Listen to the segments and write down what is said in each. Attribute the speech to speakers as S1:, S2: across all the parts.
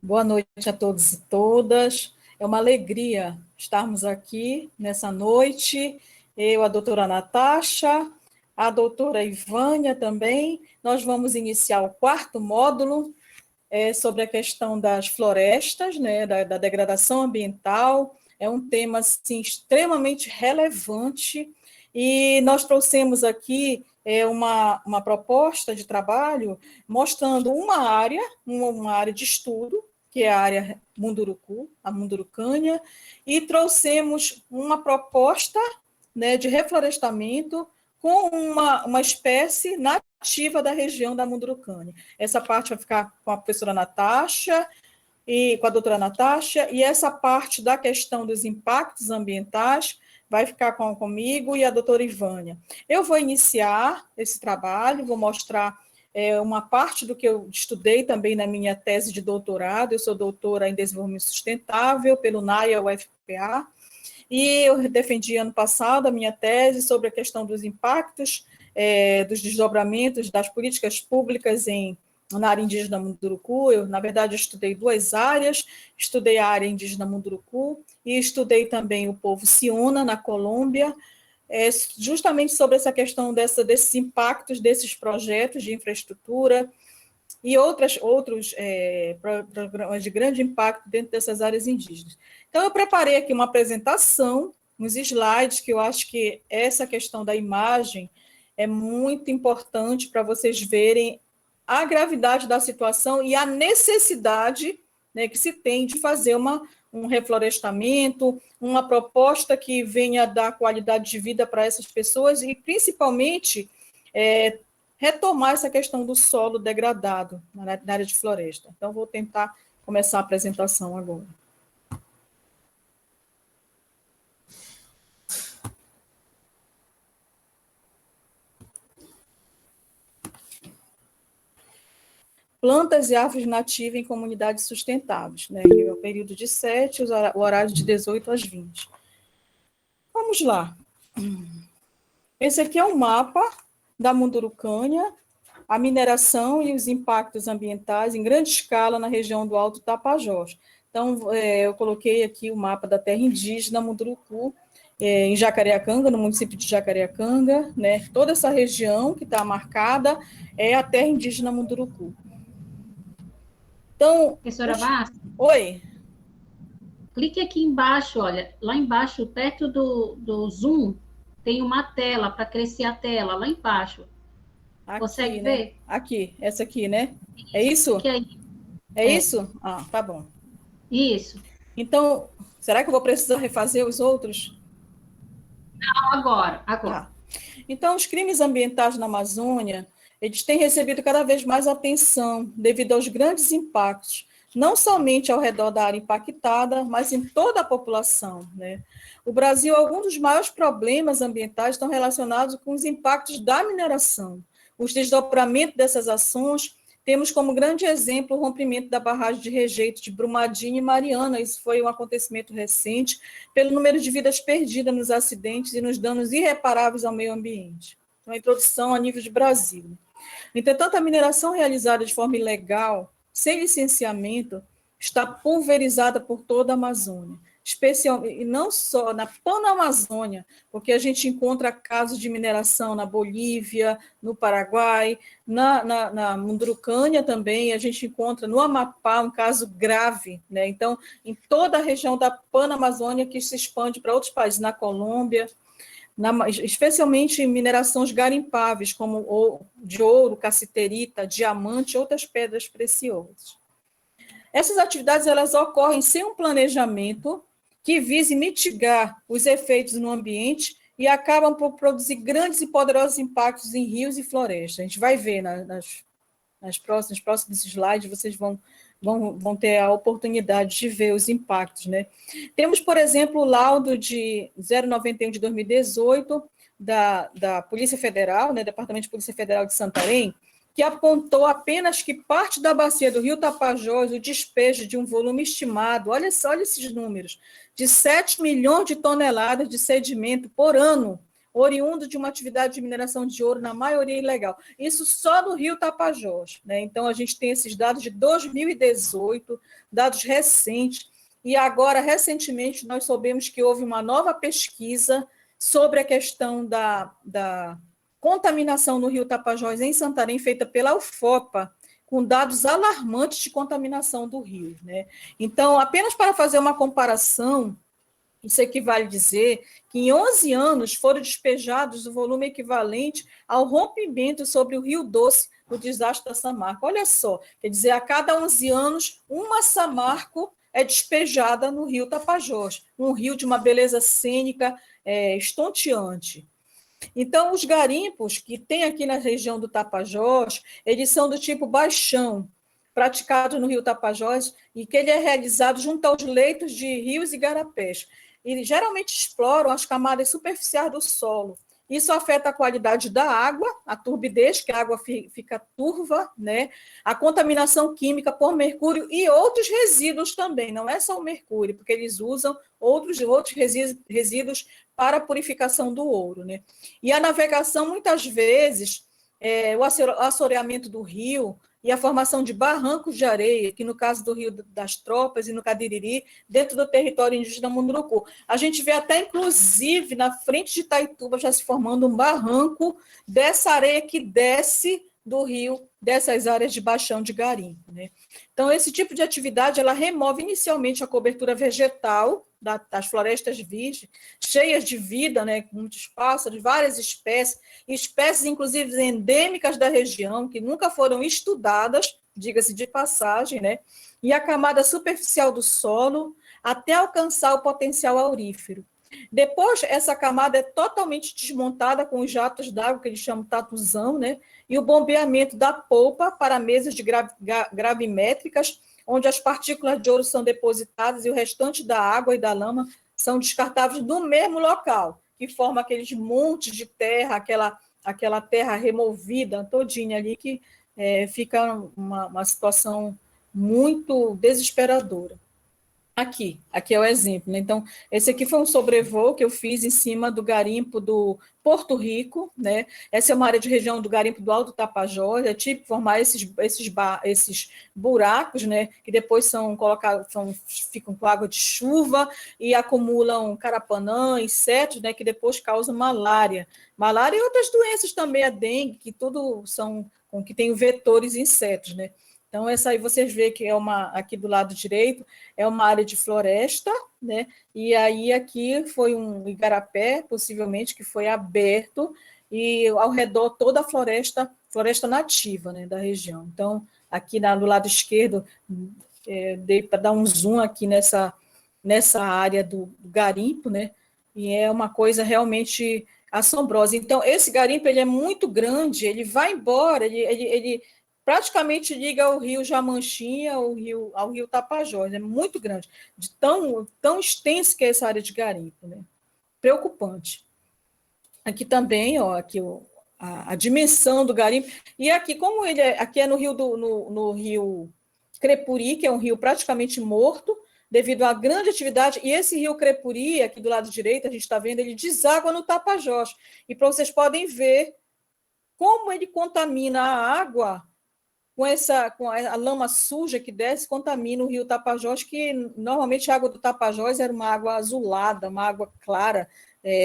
S1: Boa noite a todos e todas. É uma alegria estarmos aqui nessa noite. Eu, a doutora Natasha, a doutora Ivânia também. Nós vamos iniciar o quarto módulo sobre a questão das florestas, né, da degradação ambiental. É um tema assim, extremamente relevante e nós trouxemos aqui uma proposta de trabalho mostrando uma área de estudo, que é a área Munduruku, a Mundurucânia, e trouxemos uma proposta, né, de reflorestamento com uma espécie nativa da região da Mundurucânia. Essa parte vai ficar com a professora Natasha e com a doutora Natasha, e essa parte da questão dos impactos ambientais vai ficar comigo e a doutora Ivânia. Eu vou iniciar esse trabalho, vou mostrar uma parte do que eu estudei também na minha tese de doutorado. Eu sou doutora em desenvolvimento sustentável pelo NAIA UFPA, e eu defendi ano passado a minha tese sobre a questão dos impactos, dos desdobramentos das políticas públicas na área indígena Munduruku. Eu, na verdade, estudei duas áreas, estudei a área indígena Munduruku e estudei também o povo Siona, na Colômbia, justamente sobre essa questão desses impactos desses projetos de infraestrutura e outros programas de grande impacto dentro dessas áreas indígenas. Então, eu preparei aqui uma apresentação, uns slides, que eu acho que essa questão da imagem é muito importante para vocês verem a gravidade da situação e a necessidade, né, que se tem de fazer um reflorestamento, uma proposta que venha dar qualidade de vida para essas pessoas e, principalmente, retomar essa questão do solo degradado na área de floresta. Então, vou tentar começar a apresentação agora. Plantas e árvores nativas em comunidades sustentáveis, né? É o período de 7, o horário de 18 às 20. Vamos lá. Esse aqui é um mapa da Mundurucânia, a mineração e os impactos ambientais em grande escala na região do Alto Tapajós. Então, eu coloquei aqui o mapa da terra indígena Munduruku, em Jacareacanga, no município de Jacareacanga, né? Toda essa região que está marcada é a terra indígena Munduruku. Então,
S2: professora Bastos?
S1: Oi.
S2: Clique aqui embaixo, olha, lá embaixo, perto do Zoom, tem uma tela para crescer a tela, lá embaixo.
S1: Aqui,
S2: consegue
S1: né?
S2: ver?
S1: Aqui, essa aqui, né? É isso? É isso? Ah, tá bom.
S2: Isso.
S1: Então, será que eu vou precisar refazer os outros?
S2: Não, agora.
S1: Tá. Então, os crimes ambientais na Amazônia, eles têm recebido cada vez mais atenção devido aos grandes impactos, não somente ao redor da área impactada, mas em toda a população, né? O Brasil, alguns dos maiores problemas ambientais estão relacionados com os impactos da mineração. Os desdobramentos dessas ações, temos como grande exemplo o rompimento da barragem de rejeito de Brumadinho e Mariana. Isso foi um acontecimento recente, pelo número de vidas perdidas nos acidentes e nos danos irreparáveis ao meio ambiente. Então, a introdução a nível de Brasil. Entretanto, a mineração realizada de forma ilegal, sem licenciamento, está pulverizada por toda a Amazônia, especialmente, e não só na Panamazônia, porque a gente encontra casos de mineração na Bolívia, no Paraguai, na Mundurucânia também, a gente encontra no Amapá um caso grave, né? Então, em toda a região da Panamazônia, que se expande para outros países, na Colômbia, especialmente em minerações garimpáveis, como de ouro, cassiterita, diamante e outras pedras preciosas. Essas atividades elas ocorrem sem um planejamento que vise mitigar os efeitos no ambiente e acabam por produzir grandes e poderosos impactos em rios e florestas. A gente vai ver nos próximos slides, vocês vão ter a oportunidade de ver os impactos, né? Temos, por exemplo, o laudo de 091 de 2018 da Polícia Federal, né, Departamento de Polícia Federal de Santarém, que apontou apenas que parte da bacia do Rio Tapajós, o despejo de um volume estimado, olha só esses números, de 7 milhões de toneladas de sedimento por ano, oriundo de uma atividade de mineração de ouro, na maioria ilegal. Isso só no Rio Tapajós, né? Então, a gente tem esses dados de 2018, dados recentes, e agora, recentemente, nós soubemos que houve uma nova pesquisa sobre a questão da contaminação no Rio Tapajós, em Santarém, feita pela UFOPA, com dados alarmantes de contaminação do rio, né? Então, apenas para fazer uma comparação, isso equivale a dizer que em 11 anos foram despejados o volume equivalente ao rompimento sobre o Rio Doce do desastre da Samarco. Olha só, quer dizer, a cada 11 anos, uma Samarco é despejada no Rio Tapajós, um rio de uma beleza cênica estonteante. Então, os garimpos que tem aqui na região do Tapajós, eles são do tipo baixão, praticado no Rio Tapajós, e que ele é realizado junto aos leitos de rios e igarapés. E geralmente exploram as camadas superficiais do solo. Isso afeta a qualidade da água, a turbidez, que a água fica turva, né? A contaminação química por mercúrio e outros resíduos também, não é só o mercúrio, porque eles usam outros resíduos para a purificação do ouro, né? E a navegação, muitas vezes, o assoreamento do rio e a formação de barrancos de areia, que no caso do Rio das Tropas e no Cadiriri, dentro do território indígena Munduruku. A gente vê até, inclusive, na frente de Itaituba, já se formando um barranco dessa areia que desce do rio, dessas áreas de baixão de garimpo, né? Então, esse tipo de atividade, ela remove inicialmente a cobertura vegetal das florestas virgens, cheias de vida, né, com muitos pássaros, várias espécies inclusive endêmicas da região, que nunca foram estudadas, diga-se de passagem, né, e a camada superficial do solo, até alcançar o potencial aurífero. Depois, essa camada é totalmente desmontada com os jatos d'água, que eles chamam tatuzão, né, e o bombeamento da polpa para mesas de gravimétricas, onde as partículas de ouro são depositadas e o restante da água e da lama são descartáveis no mesmo local, que forma aqueles montes de terra, aquela terra removida todinha ali, que fica uma situação muito desesperadora. Aqui é o exemplo, né? Então, esse aqui foi um sobrevoo que eu fiz em cima do garimpo do Porto Rico, né? Essa é uma área de região do garimpo do Alto Tapajós, é típico formar esses buracos, né? Que depois são colocados, ficam com água de chuva e acumulam carapanã, insetos, né? Que depois causam malária. Malária e outras doenças também, a dengue, que tudo são que tem vetores insetos, né? Então, essa aí vocês veem que aqui do lado direito, é uma área de floresta, né? E aí aqui foi um igarapé, possivelmente, que foi aberto, e ao redor toda a floresta nativa, né, da região. Então, aqui do lado esquerdo, dei para dar um zoom aqui nessa área do garimpo, né? E é uma coisa realmente assombrosa. Então, esse garimpo ele é muito grande, ele vai embora, ele praticamente liga ao rio Jamanchinha, ao rio Tapajós, é muito grande, de tão extenso que é essa área de garimpo, né? Preocupante. Aqui também, ó, aqui a dimensão do garimpo, e aqui, como aqui é no rio Crepuri, que é um rio praticamente morto, devido à grande atividade, e esse rio Crepuri, aqui do lado direito, a gente está vendo, ele deságua no Tapajós, e para vocês podem ver como ele contamina a água com a lama suja que desce, contamina o rio Tapajós, que normalmente a água do Tapajós era uma água azulada, uma água clara.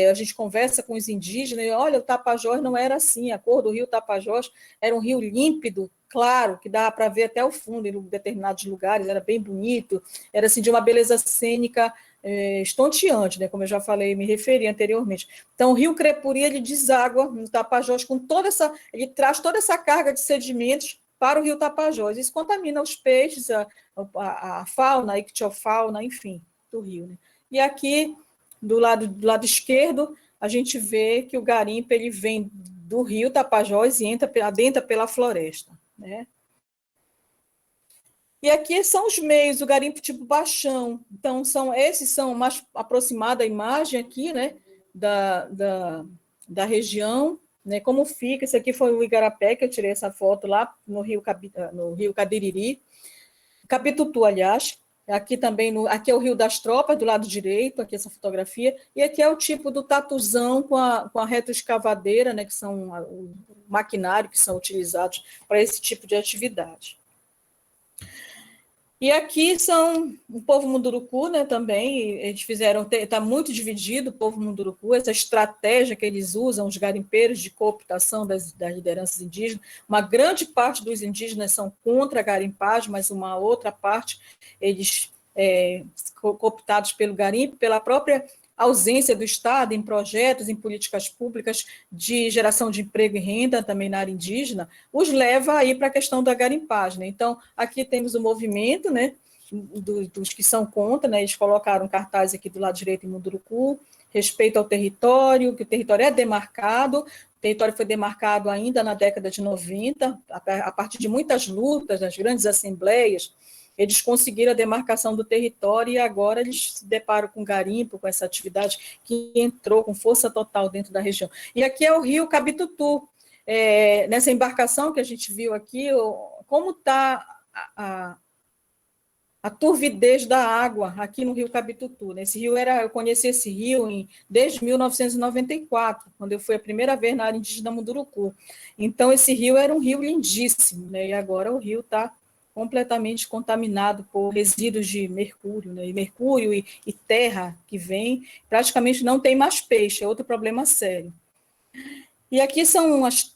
S1: A gente conversa com os indígenas, e olha, o Tapajós não era assim, a cor do rio Tapajós era um rio límpido, claro, que dava para ver até o fundo em determinados lugares, era bem bonito, era assim, de uma beleza cênica estonteante, né, como eu já falei, me referi anteriormente. Então, o rio Crepuri, ele deságua no Tapajós com ele traz toda essa carga de sedimentos para o rio Tapajós. Isso contamina os peixes, a fauna, a ictiofauna, enfim, do rio, né? E aqui, do lado esquerdo, a gente vê que o garimpo ele vem do rio Tapajós e adentra pela floresta, né? E aqui são os meios, o garimpo tipo baixão. Então, esses são mais aproximada a imagem aqui, né, da região, né, como fica. Esse aqui foi o igarapé, que eu tirei essa foto lá no rio Cadiriri, Capitutu, aliás. Aqui também, aqui é o Rio das Tropas, do lado direito, aqui essa fotografia, e aqui é o tipo do tatuzão com a retroescavadeira, né, que são o maquinário que são utilizados para esse tipo de atividade. E aqui são o povo Munduruku, né, também, eles fizeram, está muito dividido o povo Munduruku, essa estratégia que eles usam, os garimpeiros de cooptação das lideranças indígenas, uma grande parte dos indígenas são contra a garimpagem, mas uma outra parte, eles cooptados pelo garimpo, pela própria ausência do Estado em projetos, em políticas públicas de geração de emprego e renda, também na área indígena, os leva aí para a questão da garimpagem. Então, aqui temos o movimento, né, dos que são contra, né, eles colocaram cartaz aqui do lado direito em Munduruku, respeito ao território, que o território é demarcado, o território foi demarcado ainda na década de 90, a partir de muitas lutas, das grandes assembleias, eles conseguiram a demarcação do território e agora eles se deparam com garimpo, com essa atividade que entrou com força total dentro da região. E aqui é o rio Cabitutu. Nessa embarcação que a gente viu aqui, como está a turvidez da água aqui no rio Cabitutu. Esse rio eu conheci esse rio desde 1994, quando eu fui a primeira vez na área indígena Munduruku. Então, esse rio era um rio lindíssimo, né? E agora o rio está completamente contaminado por resíduos de mercúrio, né? E mercúrio e terra que vem, praticamente não tem mais peixe, é outro problema sério. E aqui são as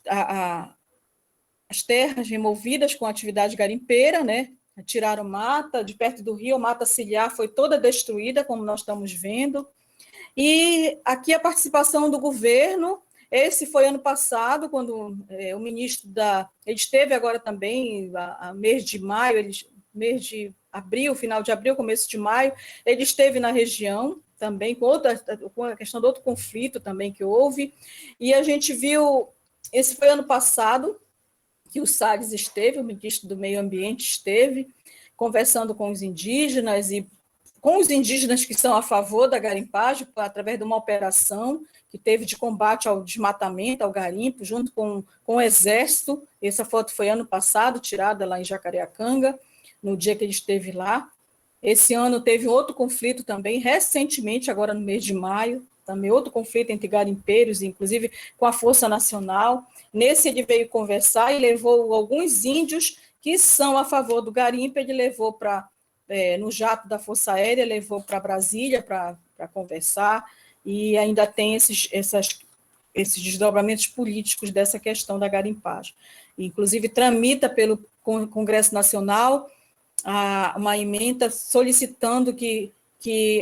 S1: terras removidas com atividade garimpeira, né? Tiraram mata, de perto do rio, a mata ciliar foi toda destruída, como nós estamos vendo. E aqui a participação do governo, esse foi ano passado, quando o ministro ele esteve agora também, a mês de maio, mês de abril, final de abril, começo de maio, ele esteve na região também, com a questão do outro conflito também que houve, e a gente viu, esse foi ano passado, que o Salles esteve, o ministro do Meio Ambiente esteve, conversando com os indígenas e com os indígenas que são a favor da garimpagem, através de uma operação que teve de combate ao desmatamento, ao garimpo, junto com o Exército. Essa foto foi ano passado, tirada lá em Jacareacanga, no dia que ele esteve lá. Esse ano teve outro conflito também, recentemente, agora no mês de maio, também outro conflito entre garimpeiros, inclusive com a Força Nacional. Nesse ele veio conversar e levou alguns índios que são a favor do garimpo, ele levou no jato da Força Aérea, levou para Brasília para conversar, e ainda tem esses desdobramentos políticos dessa questão da garimpagem. Inclusive, tramita pelo Congresso Nacional uma emenda solicitando que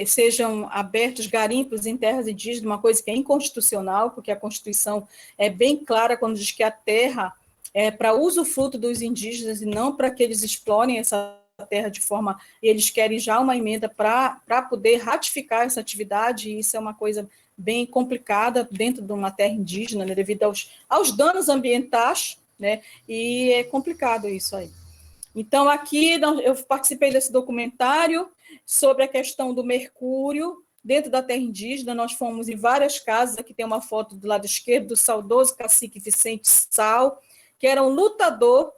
S1: sejam abertos garimpos em terras indígenas, uma coisa que é inconstitucional, porque a Constituição é bem clara quando diz que a terra é para usufruto dos indígenas e não para que eles explorem essa terra de forma... Eles querem já uma emenda para poder ratificar essa atividade, e isso é uma coisa bem complicada dentro de uma terra indígena, né, devido aos danos ambientais, né, e é complicado isso aí. Então, aqui eu participei desse documentário sobre a questão do mercúrio dentro da terra indígena. Nós fomos em várias casas, aqui tem uma foto do lado esquerdo do saudoso cacique Vicente Sal, que era um lutador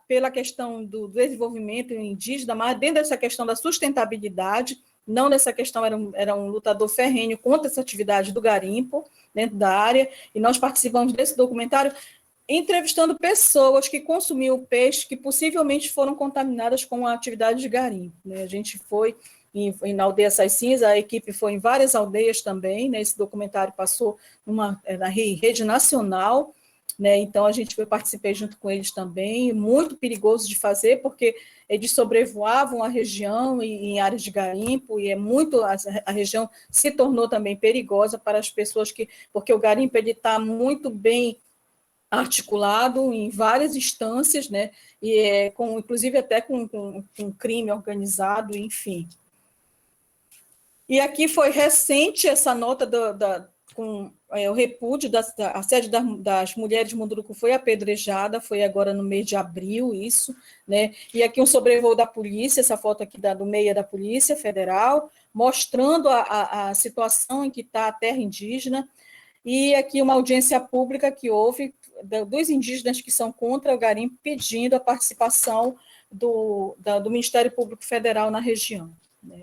S1: pela questão do desenvolvimento indígena, mas dentro dessa questão da sustentabilidade, não nessa questão, era um lutador ferrenho contra essa atividade do garimpo dentro da área, e nós participamos desse documentário entrevistando pessoas que consumiam peixe que possivelmente foram contaminadas com a atividade de garimpo, né? A gente foi na aldeia Sais Cinza, a equipe foi em várias aldeias também, né? Esse documentário passou na rede nacional, né? Então a gente participei junto com eles também, muito perigoso de fazer, porque eles sobrevoavam a região em áreas de garimpo, e a região se tornou também perigosa para as pessoas porque o garimpo está muito bem articulado em várias instâncias, né? E inclusive até com crime organizado, enfim. E aqui foi recente essa nota com o repúdio, a sede das mulheres de Munduruku foi apedrejada, foi agora no mês de abril, isso, né? E aqui um sobrevoo da polícia, essa foto aqui do meia da Polícia Federal, mostrando a situação em que está a terra indígena, e aqui uma audiência pública que houve dos indígenas que são contra o garimpo, pedindo a participação do Ministério Público Federal na região, né?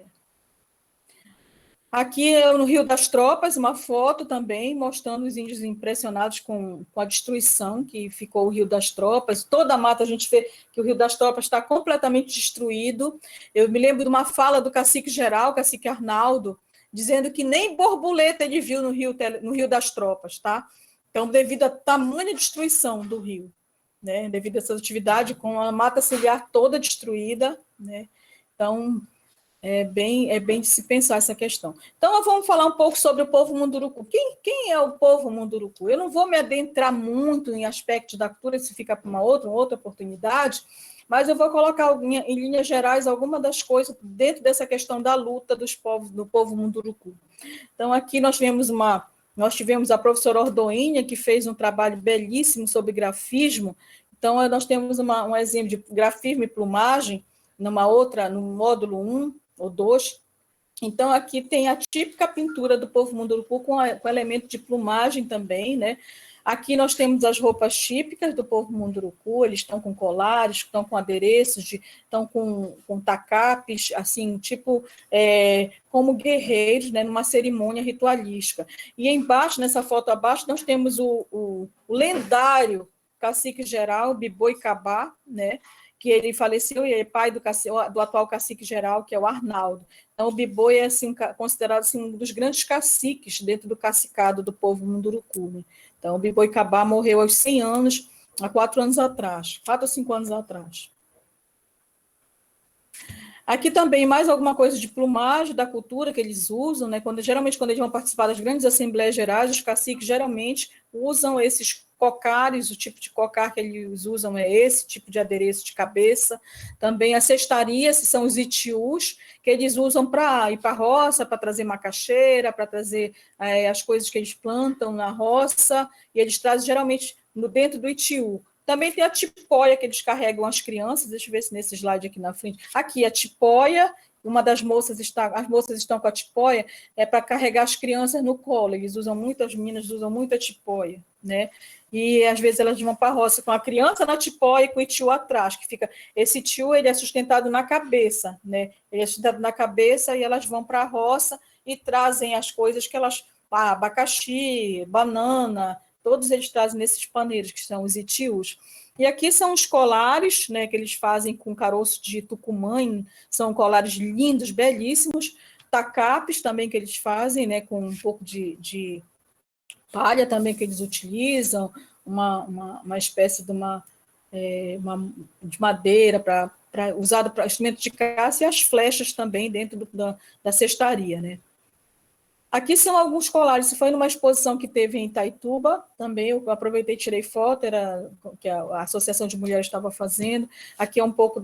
S1: Aqui é no Rio das Tropas, uma foto também mostrando os índios impressionados com a destruição que ficou o Rio das Tropas. Toda a mata a gente vê que o Rio das Tropas está completamente destruído. Eu me lembro de uma fala do cacique geral, cacique Arnaldo, dizendo que nem borboleta ele viu no Rio das Tropas, tá? Então, devido à tamanha destruição do rio, né? Devido a essa atividade, com a mata ciliar toda destruída, né? Então, é bem de se pensar essa questão. Então, vamos falar um pouco sobre o povo Munduruku. Quem é o povo Munduruku? Eu não vou me adentrar muito em aspectos da cultura, se fica para uma outra oportunidade, mas eu vou colocar em linhas gerais algumas das coisas dentro dessa questão da luta do povo Munduruku. Então, aqui nós tivemos a professora Ordoinha, que fez um trabalho belíssimo sobre grafismo. Então, nós temos um exemplo de grafismo e plumagem, no módulo 1 ou 2. Então, aqui tem a típica pintura do povo Munduruku com elemento de plumagem também, né? Aqui nós temos as roupas típicas do povo Munduruku, eles estão com colares, estão com adereços, estão com tacapes, assim, tipo, como guerreiros, né, numa cerimônia ritualística. E embaixo, nessa foto abaixo, nós temos o lendário cacique geral, Biboi Cabá, né, que ele faleceu e é pai do atual cacique geral, que é o Arnaldo. Então, o Biboi é assim, considerado assim, um dos grandes caciques dentro do cacicado do povo Munduruku, né? Então, o Biboi Cabá morreu aos 100 anos, há 4 anos atrás, 4 ou 5 anos atrás. Aqui também mais alguma coisa de plumagem, da cultura que eles usam, né? Geralmente, quando eles vão participar das grandes assembleias gerais, os caciques geralmente usam esses cocares, o tipo de cocar que eles usam é esse tipo de adereço de cabeça. Também a cestaria, que são os itius, que eles usam para ir para a roça, para trazer macaxeira, para trazer as coisas que eles plantam na roça, e eles trazem geralmente dentro do itiu. Também tem a tipóia que eles carregam as crianças, deixa eu ver se nesse slide aqui na frente. Aqui, a tipóia, as moças estão com a tipóia, é para carregar as crianças no colo, as meninas usam muito a tipóia, né? E às vezes elas vão para a roça com a criança na tipóia e com o tio atrás, que fica. Esse tio ele é sustentado na cabeça, né? Ele é sustentado na cabeça e elas vão para a roça e trazem as coisas que elas. Abacaxi, banana, todos eles trazem nesses paneiros, que são os itius. E aqui são os colares, né, que eles fazem com caroço de tucumã, são colares lindos, belíssimos. Tacapes também que eles fazem, né, com um pouco de palha também que eles utilizam, uma espécie de de madeira usada para instrumento de caça, e as flechas também dentro da cestaria, né. Aqui são alguns colares. Isso foi numa exposição que teve em Itaituba, também eu aproveitei e tirei foto, era que a Associação de Mulheres estava fazendo. Aqui é um pouco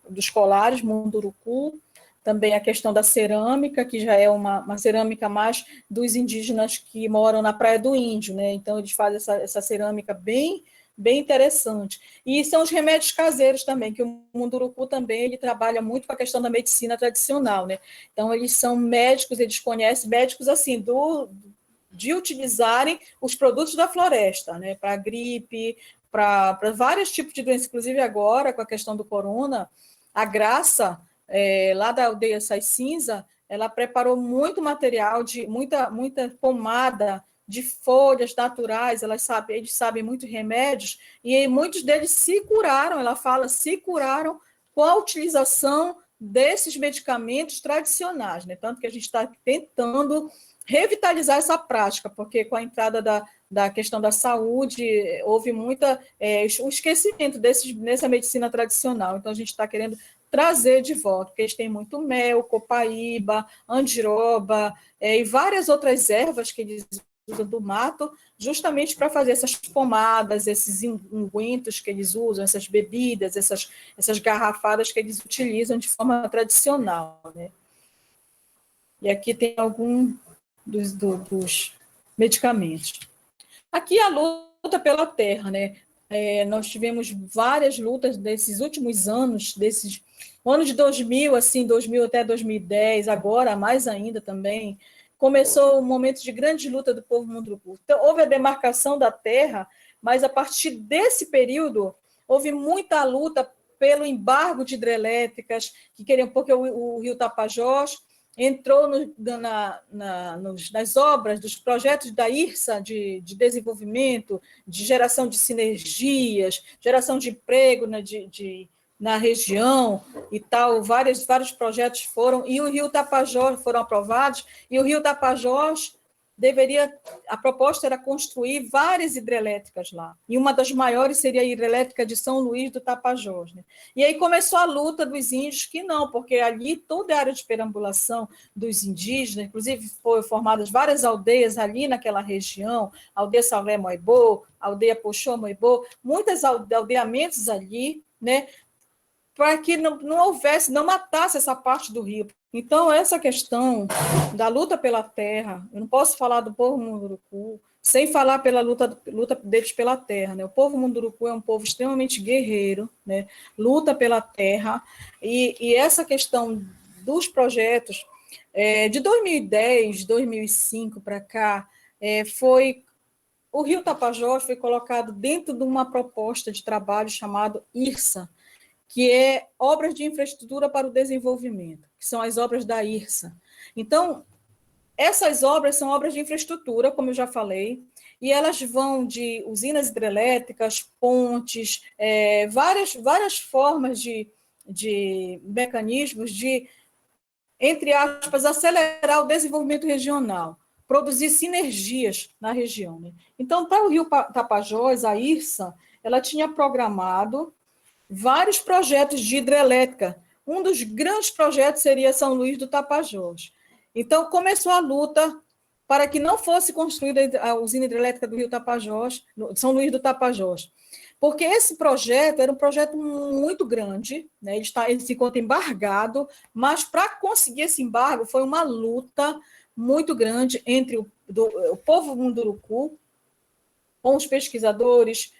S1: dos colares, Munduruku, também a questão da cerâmica, que já é uma cerâmica mais dos indígenas que moram na Praia do Índio, né? Então, eles fazem essa cerâmica bem interessante. E são os remédios caseiros também, que o Munduruku também ele trabalha muito com a questão da medicina tradicional, né? Então, eles são médicos, eles conhecem médicos assim, de utilizarem os produtos da floresta, né? Para gripe, para vários tipos de doenças, inclusive agora, com a questão do corona, a Graça, lá da aldeia Sai Cinza, ela preparou muito material, muita pomada de folhas naturais, eles sabem muito remédios, e muitos deles se curaram, ela fala, se curaram com a utilização desses medicamentos tradicionais, né? Tanto que a gente está tentando revitalizar essa prática, porque com a entrada da questão da saúde, houve o esquecimento dessa medicina tradicional, então a gente está querendo trazer de volta, porque eles têm muito mel, copaíba, andiroba, e várias outras ervas que eles usam do mato, justamente para fazer essas pomadas, esses ungüentos que eles usam, essas bebidas, essas garrafadas que eles utilizam de forma tradicional, né? E aqui tem algum dos medicamentos. Aqui a luta pela terra, né? Nós tivemos várias lutas desses últimos anos, o ano de 2000, assim, 2000 até 2010, agora mais ainda também, começou um momento de grande luta do povo Munduruku. Então, houve a demarcação da terra, mas a partir desse período, houve muita luta pelo embargo de hidrelétricas, que queriam, porque o rio Tapajós entrou nas obras, dos projetos da IRSA de desenvolvimento, de geração de sinergias, geração de emprego na região e tal, vários projetos foram, e o Rio Tapajós foram aprovados, e o Rio Tapajós a proposta era construir várias hidrelétricas lá, e uma das maiores seria a hidrelétrica de São Luís do Tapajós, né? E aí começou a luta dos índios, que não, porque ali toda a área de perambulação dos indígenas, inclusive foram formadas várias aldeias ali naquela região, a aldeia Sauré Moibô, a aldeia Poxô Moibô, muitos aldeamentos ali, né, para que não houvesse, não matasse essa parte do rio. Então, essa questão da luta pela terra, eu não posso falar do povo Munduruku sem falar pela luta deles pela terra, né? O povo Munduruku é um povo extremamente guerreiro, né? Luta pela terra, e essa questão dos projetos, de 2010, 2005 para cá, o Rio Tapajós foi colocado dentro de uma proposta de trabalho chamado IRSA, que é Obras de Infraestrutura para o Desenvolvimento, que são as obras da IRSA. Então, essas obras são obras de infraestrutura, como eu já falei, e elas vão de usinas hidrelétricas, pontes, várias formas de mecanismos de, entre aspas, acelerar o desenvolvimento regional, produzir sinergias na região, né? Então, para o Rio Tapajós, a IRSA, ela tinha programado vários projetos de hidrelétrica. Um dos grandes projetos seria São Luís do Tapajós. Então, começou a luta para que não fosse construída a usina hidrelétrica do Rio Tapajós, São Luís do Tapajós, porque esse projeto era um projeto muito grande, né? Ele se encontra embargado, mas para conseguir esse embargo foi uma luta muito grande entre o povo Munduruku, com os pesquisadores,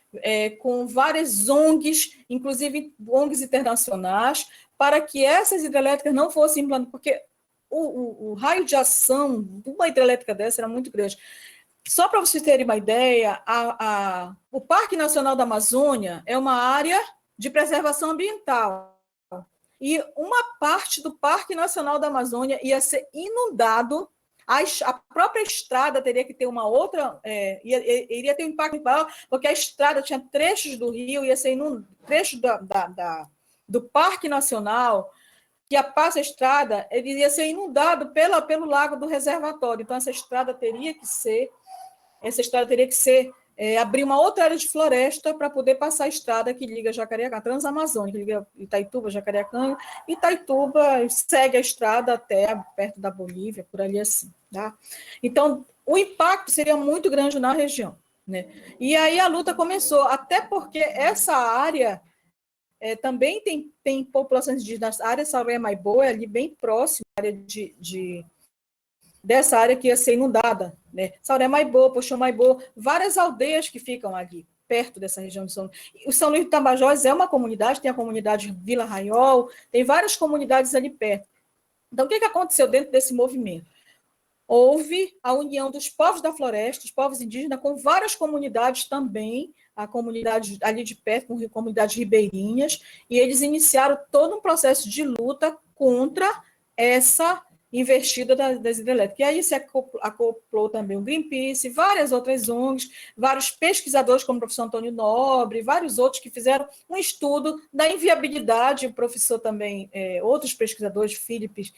S1: com várias ONGs, inclusive ONGs internacionais, para que essas hidrelétricas não fossem implantadas, porque o raio de ação de uma hidrelétrica dessa era muito grande. Só para vocês terem uma ideia, o Parque Nacional da Amazônia é uma área de preservação ambiental, e uma parte do Parque Nacional da Amazônia ia ser inundado. A própria estrada teria que ter uma outra, iria ter um impacto maior, porque a estrada tinha trechos do rio, ia ser trechos do Parque Nacional, que passa a estrada, ele ia ser inundado pelo lago do reservatório. Então, essa estrada teria que abrir uma outra área de floresta para poder passar a estrada que liga Jacareacanga, Transamazônica, que liga Itaituba, Jacareacanga, e Itaituba segue a estrada até perto da Bolívia, por ali assim. Tá? Então, o impacto seria muito grande na região, né? E aí a luta começou, até porque essa área também tem populações indígenas, a área Sauré Maiboa é ali bem próxima, a área dessa área que ia ser inundada, né? Sauré Maiboa, Poxô Maiboa, várias aldeias que ficam ali, perto dessa região de São Luís. O São Luís do Tapajós é uma comunidade, tem a comunidade Vila Raiol, tem várias comunidades ali perto. Então, o que aconteceu dentro desse movimento? Houve a união dos povos da floresta, os povos indígenas, com várias comunidades também, a comunidade ali de perto, com comunidades ribeirinhas, e eles iniciaram todo um processo de luta contra essa investida das hidrelétricas. E aí se acoplou também o Greenpeace, várias outras ONGs, vários pesquisadores, como o professor Antônio Nobre, vários outros que fizeram um estudo da inviabilidade, o professor também, outros pesquisadores, Philips,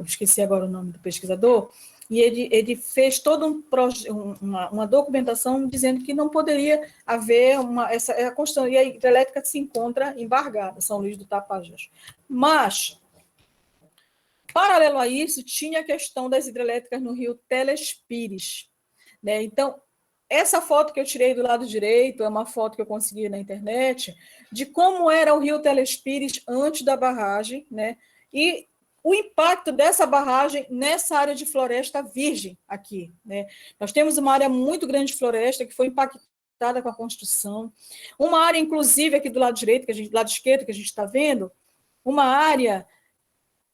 S1: esqueci agora o nome do pesquisador, e ele fez toda uma documentação dizendo que não poderia haver a construção, e a hidrelétrica se encontra embargada, São Luís do Tapajós. Mas, paralelo a isso, tinha a questão das hidrelétricas no rio Telespires, né? Então, essa foto que eu tirei do lado direito é uma foto que eu consegui na internet de como era o rio Telespires antes da barragem, né? E o impacto dessa barragem nessa área de floresta virgem aqui, né? Nós temos uma área muito grande de floresta que foi impactada com a construção, uma área, inclusive, aqui do lado direito, do lado esquerdo, que a gente está vendo, uma área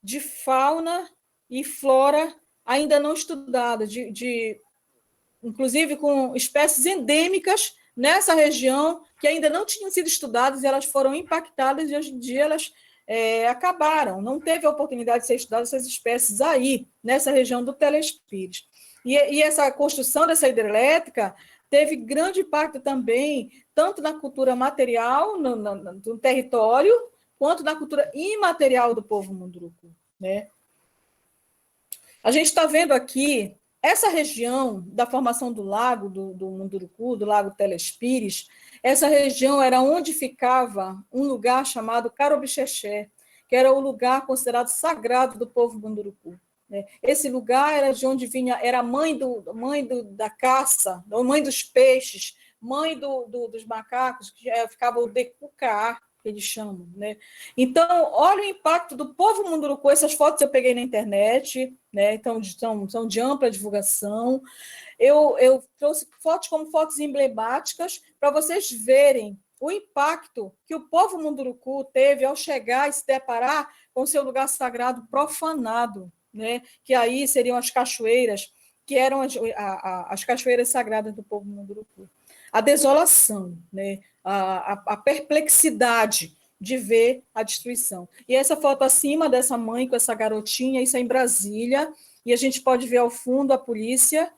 S1: de fauna e flora ainda não estudada, inclusive com espécies endêmicas nessa região que ainda não tinham sido estudadas e elas foram impactadas e hoje em dia elas acabaram. Não teve a oportunidade de ser estudadas essas espécies aí, nessa região do Telespires. E essa construção dessa hidrelétrica teve grande impacto também, tanto na cultura material, no território, quanto na cultura imaterial do povo Munduruku, né? A gente está vendo aqui essa região da formação do lago do Munduruku, do lago Telespires. Essa região era onde ficava um lugar chamado Carobixexé, que era o lugar considerado sagrado do povo Munduruku. Esse lugar era de onde vinha, era mãe da caça, mãe dos peixes, mãe dos macacos, que ficava o Decucaá, que eles chamam, né? Então, olha o impacto do povo Munduruku. Essas fotos eu peguei na internet, né? Então, são de ampla divulgação. Eu trouxe fotos como fotos emblemáticas para vocês verem o impacto que o povo Munduruku teve ao chegar e se deparar com seu lugar sagrado profanado, né? Que aí seriam as cachoeiras, que eram as cachoeiras sagradas do povo Munduruku. A desolação, né? A perplexidade de ver a destruição. E essa foto acima dessa mãe com essa garotinha, isso é em Brasília, e a gente pode ver ao fundo a polícia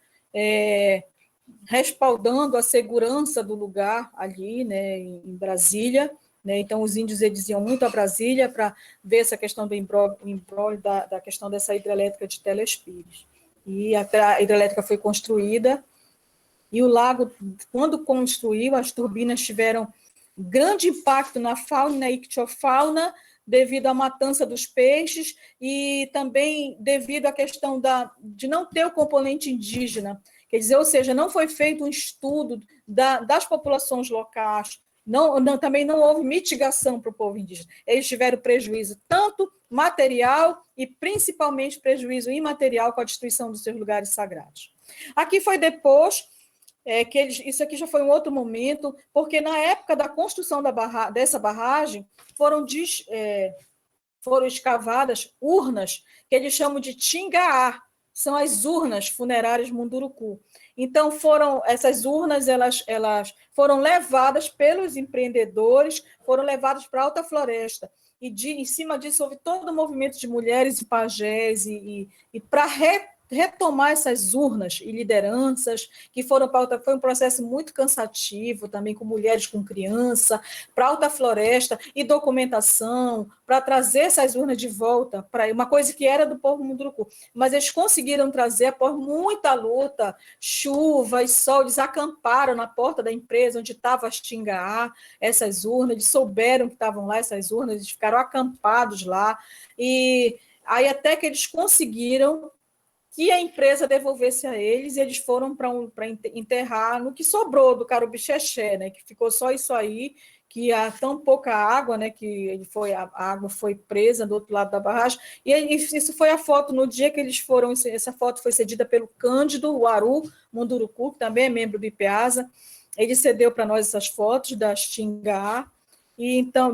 S1: respaldando a segurança do lugar ali, né, em Brasília. Né? Então, os índios eles iam muito a Brasília para ver essa questão do embrólio da questão dessa hidrelétrica de Telespires. E a hidrelétrica foi construída, e o lago, quando construiu, as turbinas tiveram grande impacto na fauna e na ictiofauna, devido à matança dos peixes e também devido à questão de não ter o componente indígena. Quer dizer, ou seja, não foi feito um estudo das populações locais, também não houve mitigação para o povo indígena. Eles tiveram prejuízo tanto material e principalmente prejuízo imaterial com a destruição dos seus lugares sagrados. Aqui foi depois isso aqui já foi um outro momento, porque na época da construção dessa barragem foram escavadas urnas que eles chamam de Tingaá, são as urnas funerárias Munduruku. Então, essas urnas elas foram levadas pelos empreendedores, foram levadas para a Alta Floresta. E em cima disso houve todo o movimento de mulheres e pajés, e para retomar essas urnas e lideranças, que foi um processo muito cansativo, também com mulheres com criança, para a Alta Floresta, e documentação, para trazer essas urnas de volta, para uma coisa que era do povo Munduruku. Mas eles conseguiram trazer, por muita luta, chuva e sol, eles acamparam na porta da empresa onde estava as Tingaá, essas urnas, eles souberam que estavam lá essas urnas, eles ficaram acampados lá, e aí até que eles conseguiram que a empresa devolvesse a eles, e eles foram para enterrar no que sobrou do Carobixexé, né, que ficou só isso aí, que há tão pouca água, né, que a água foi presa do outro lado da barragem, e isso foi a foto no dia que eles foram, essa foto foi cedida pelo Cândido Uaru Munduruku, que também é membro do IPEASA, ele cedeu para nós essas fotos das Tingaá, e então,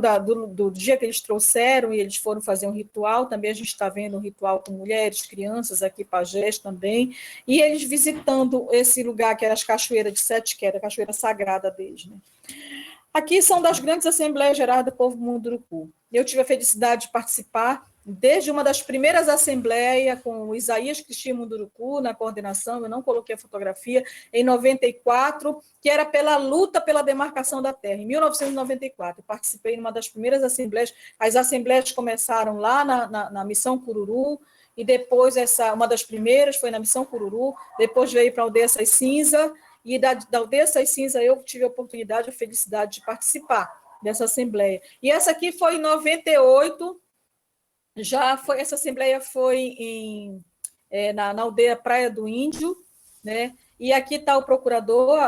S1: do dia que eles trouxeram, e eles foram fazer um ritual, também a gente está vendo um ritual com mulheres, crianças, aqui pajés também, e eles visitando esse lugar que era as cachoeiras de Sete Quedas, a cachoeira sagrada deles. Né? Aqui são das grandes assembleias gerais do povo Munduruku. Eu tive a felicidade de participar desde uma das primeiras assembleias com o Isaías Cristina Munduruku na coordenação, eu não coloquei a fotografia, em 94, que era pela luta pela demarcação da terra, em 1994. Eu participei numa das primeiras assembleias, as assembleias começaram lá na Missão Cururu, e depois uma das primeiras foi na Missão Cururu, depois veio para a Aldeia Sai Cinza, e da Aldeia Sai Cinza eu tive a oportunidade, a felicidade de participar dessa assembleia. E essa aqui foi em 98, essa assembleia foi na aldeia Praia do Índio, né? E aqui está o procurador,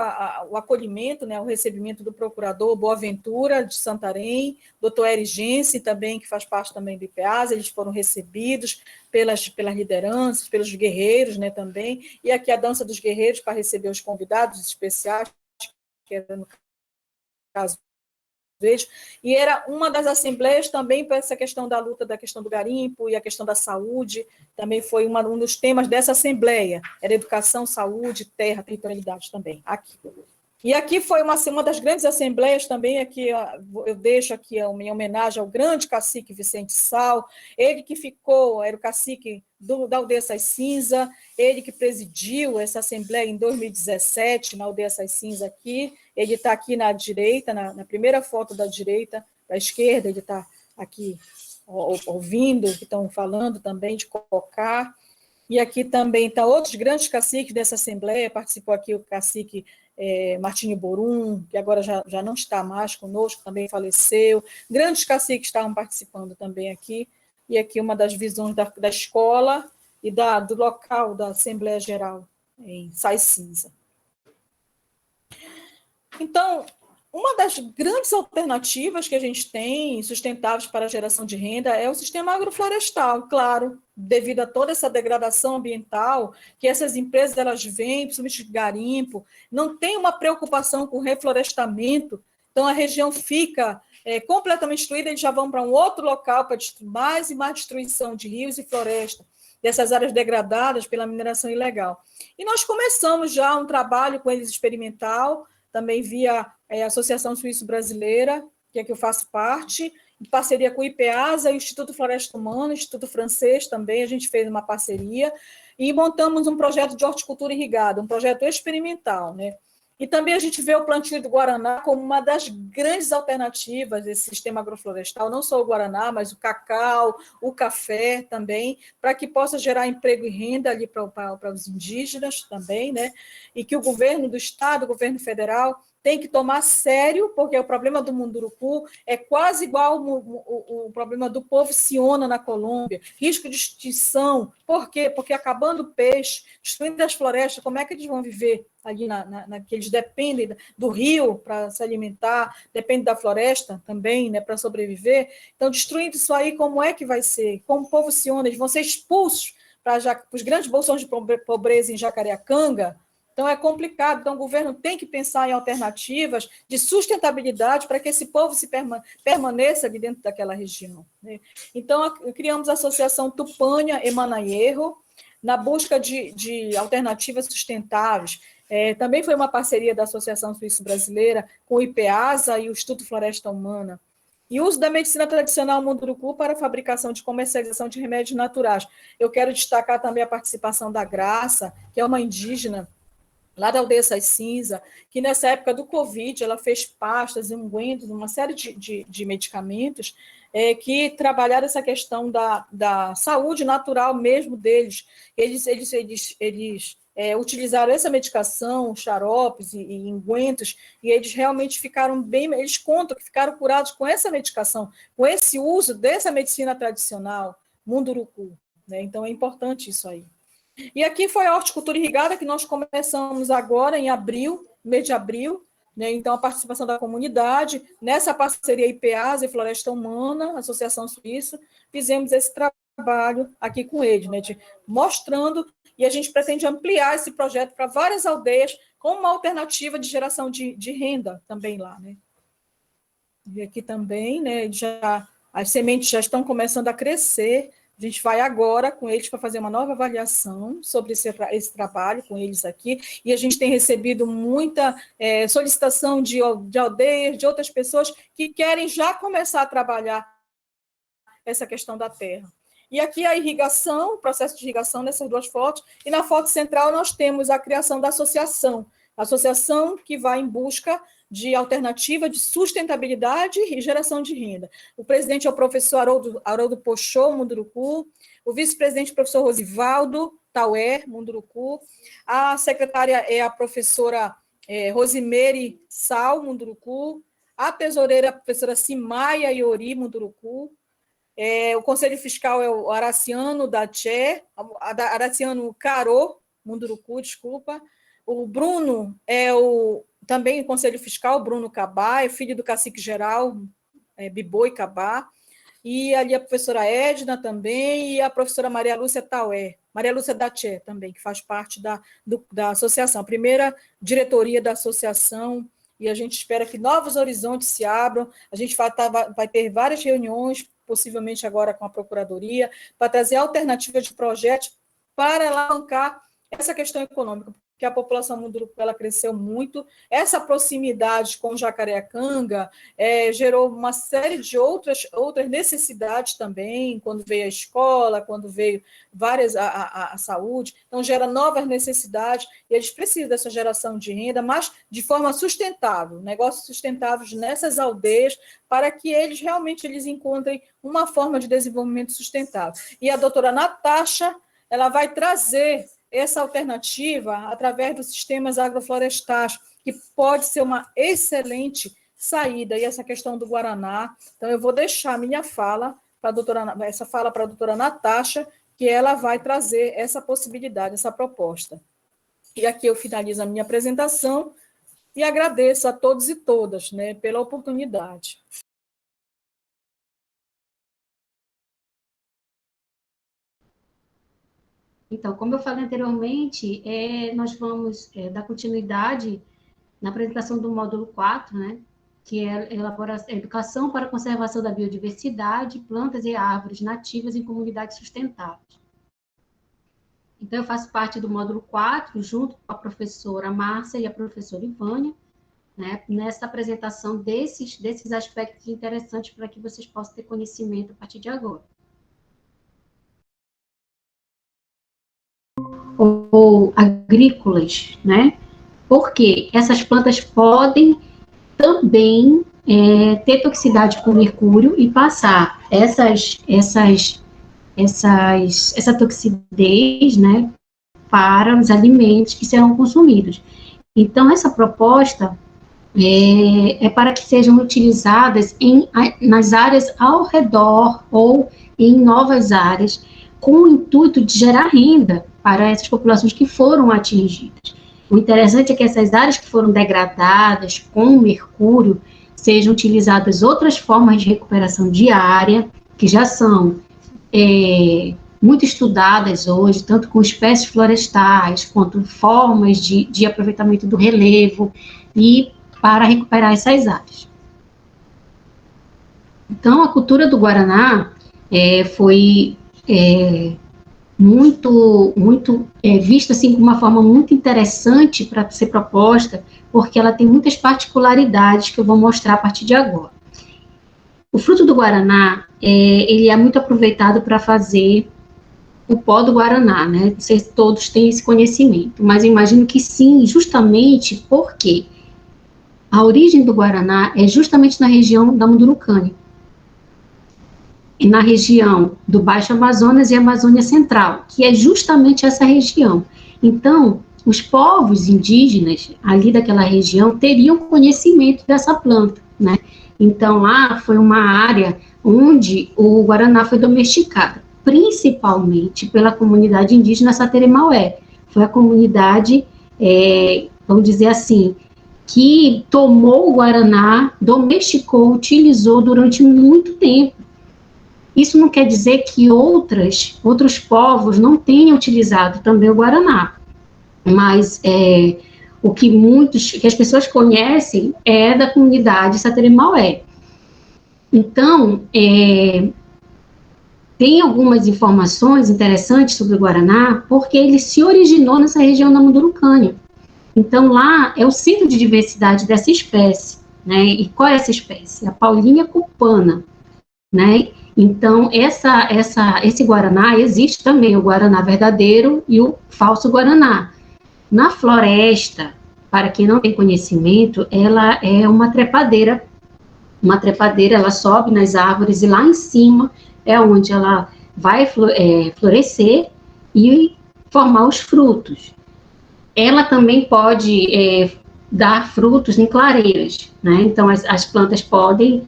S1: o acolhimento, né? O recebimento do procurador Boaventura de Santarém, doutor Erigense também, que faz parte também do IPEASA, eles foram recebidos pelas lideranças, pelos guerreiros, né, também, e aqui a dança dos guerreiros para receber os convidados especiais, que era no caso vezes, e era uma das assembleias também para essa questão da luta, da questão do garimpo e a questão da saúde, também foi um dos temas dessa assembleia, era educação, saúde, terra, territorialidade também, aqui. E aqui foi uma das grandes assembleias também, aqui eu deixo aqui em homenagem ao grande cacique Vicente Sal, ele que era o cacique da Aldeia Sais Cinza, ele que presidiu essa assembleia em 2017, na Aldeia Sais Cinza aqui, ele está aqui na direita, na primeira foto da direita, da esquerda, ele está aqui ouvindo o que estão falando também de Cocá. E aqui também estão outros grandes caciques dessa assembleia, participou aqui o cacique Martinho Borum, que agora já não está mais conosco, também faleceu. Grandes caciques estavam participando também aqui, e aqui uma das visões da escola e do local da Assembleia Geral, em Sais Cinza. Então, uma das grandes alternativas que a gente tem sustentáveis para a geração de renda é o sistema agroflorestal, claro, devido a toda essa degradação ambiental que essas empresas elas vêm, principalmente de garimpo, não tem uma preocupação com o reflorestamento, então a região fica completamente destruída, eles já vão para um outro local para mais e mais destruição de rios e floresta, dessas áreas degradadas pela mineração ilegal. E nós começamos já um trabalho com eles experimental, também via a Associação Suíço-Brasileira, que é que eu faço parte, em parceria com o IPEASA e o Instituto Floresta Humana, o Instituto Francês também, a gente fez uma parceria, e montamos um projeto de horticultura irrigada, um projeto experimental, né? E também a gente vê o plantio do guaraná como uma das grandes alternativas desse sistema agroflorestal, não só o guaraná, mas o cacau, o café também, para que possa gerar emprego e renda ali para os indígenas também, né? E que o governo do estado, o governo federal, tem que tomar sério, porque o problema do munduruku é quase igual o problema do povo Siona na Colômbia, risco de extinção. Por quê? Porque acabando o peixe, destruindo as florestas, como é que eles vão viver ali que eles dependem do rio para se alimentar, dependem da floresta também, né, para sobreviver. Então, destruindo isso aí, como é que vai ser? Como o povo Siona, eles vão ser expulsos para os grandes bolsões de pobreza em Jacareacanga. Então, é complicado. Então, o governo tem que pensar em alternativas de sustentabilidade para que esse povo permaneça ali dentro daquela região, né? Então, criamos a Associação Tupânia Emanayerro, na busca de alternativas sustentáveis. Também foi uma parceria da Associação Suíço-Brasileira com o IPEASA e o Instituto Floresta Humana. E uso da medicina tradicional munduruku para a fabricação de comercialização de remédios naturais. Eu quero destacar também a participação da Graça, que é uma indígena lá da Aldeia Sais Cinza, que nessa época do Covid, ela fez pastas, ungüentos, uma série de medicamentos que trabalharam essa questão da saúde natural mesmo deles. Eles utilizaram essa medicação, xaropes e ungüentos, e eles realmente ficaram bem, eles contam que ficaram curados com essa medicação, com esse uso dessa medicina tradicional, munduruku, né? Então é importante isso aí. E aqui foi a horticultura irrigada que nós começamos agora em abril, mês de abril, né? Então a participação da comunidade, nessa parceria IPEASA e Floresta Humana, Associação Suíça, fizemos esse trabalho aqui com eles, né? Mostrando, e a gente pretende ampliar esse projeto para várias aldeias, como uma alternativa de geração de renda também lá, né? E aqui também, né, as sementes já estão começando a crescer. A gente vai agora com eles para fazer uma nova avaliação sobre esse trabalho com eles aqui, e a gente tem recebido muita solicitação de aldeias, de outras pessoas que querem já começar a trabalhar essa questão da terra. E aqui a irrigação, o processo de irrigação nessas duas fotos, e na foto central nós temos a criação da associação que vai em busca de alternativa de sustentabilidade e geração de renda. O presidente é o professor Haroldo Pochô, Munduruku, o vice-presidente é o professor Rosivaldo Taué, Munduruku, a secretária é a professora Rosimere Sal, Munduruku, a tesoureira é a professora Simaia Iori, Munduruku, o conselho fiscal é o Araciano Daché, Araciano Carô, Munduruku, desculpa, o Bruno também o Conselho Fiscal, Bruno Cabá, é filho do cacique geral, Biboi Cabá, e ali a professora Edna também, e a professora Maria Lúcia Taué, Maria Lúcia Daché também, que faz parte da associação, a primeira diretoria da associação, e a gente espera que novos horizontes se abram, a gente vai ter várias reuniões, possivelmente agora com a Procuradoria, para trazer alternativas de projetos para alavancar essa questão econômica, que a população munduruku ela cresceu muito. Essa proximidade com Jacareacanga gerou uma série de outras necessidades também, quando veio a escola, quando veio a saúde, então gera novas necessidades, e eles precisam dessa geração de renda, mas de forma sustentável, negócios sustentáveis nessas aldeias, para que eles realmente encontrem uma forma de desenvolvimento sustentável. E a doutora Natasha, ela vai trazer essa alternativa através dos sistemas agroflorestais, que pode ser uma excelente saída, e essa questão do Guaraná. Então, eu vou deixar minha fala para a doutora Natasha, que ela vai trazer essa possibilidade, essa proposta. E aqui eu finalizo a minha apresentação e agradeço a todos e todas, né, pela oportunidade.
S2: Então, como eu falei anteriormente, nós vamos dar continuidade na apresentação do módulo 4, né, que é educação para a conservação da biodiversidade, plantas e árvores nativas em comunidades sustentáveis. Então, eu faço parte do módulo 4, junto com a professora Márcia e a professora Ivânia, né, nessa apresentação desses aspectos interessantes para que vocês possam ter conhecimento a partir de agora. Ou agrícolas, né? Porque essas plantas podem também ter toxicidade com mercúrio e passar essa toxidez, né, para os alimentos que serão consumidos. Então, essa proposta é para que sejam utilizadas nas áreas ao redor ou em novas áreas, com o intuito de gerar renda para essas populações que foram atingidas. O interessante é que essas áreas que foram degradadas com mercúrio sejam utilizadas outras formas de recuperação de área, que já são muito estudadas hoje, tanto com espécies florestais, quanto formas de aproveitamento do relevo, e para recuperar essas áreas. Então, a cultura do Guaraná foi muito vista assim, de uma forma muito interessante para ser proposta, porque ela tem muitas particularidades que eu vou mostrar a partir de agora. O fruto do Guaraná, ele é muito aproveitado para fazer o pó do Guaraná, né? Não sei se todos têm esse conhecimento, mas eu imagino que sim, justamente porque a origem do Guaraná é justamente na região da Mundurucânia, e na região do Baixo Amazonas e Amazônia Central, que é justamente essa região. Então, os povos indígenas ali daquela região teriam conhecimento dessa planta, né? Então, lá foi uma área onde o Guaraná foi domesticado, principalmente pela comunidade indígena Sateremaué. Foi a comunidade, vamos dizer assim, que tomou o Guaraná, domesticou, utilizou durante muito tempo. Isso não quer dizer que outros povos não tenham utilizado também o Guaraná, mas o que as pessoas conhecem é da comunidade Sateremaué. Então, tem algumas informações interessantes sobre o Guaraná, porque ele se originou nessa região da Mundurucânia. Então, lá é o centro de diversidade dessa espécie, né? E qual é essa espécie? A Paulínia cupana, né? Então, esse Guaraná, existe também o Guaraná verdadeiro e o falso Guaraná. Na floresta, para quem não tem conhecimento, ela é uma trepadeira. Uma trepadeira, ela sobe nas árvores e lá em cima é onde ela vai florescer e formar os frutos. Ela também pode dar frutos em clareiras, né? Então, as plantas podem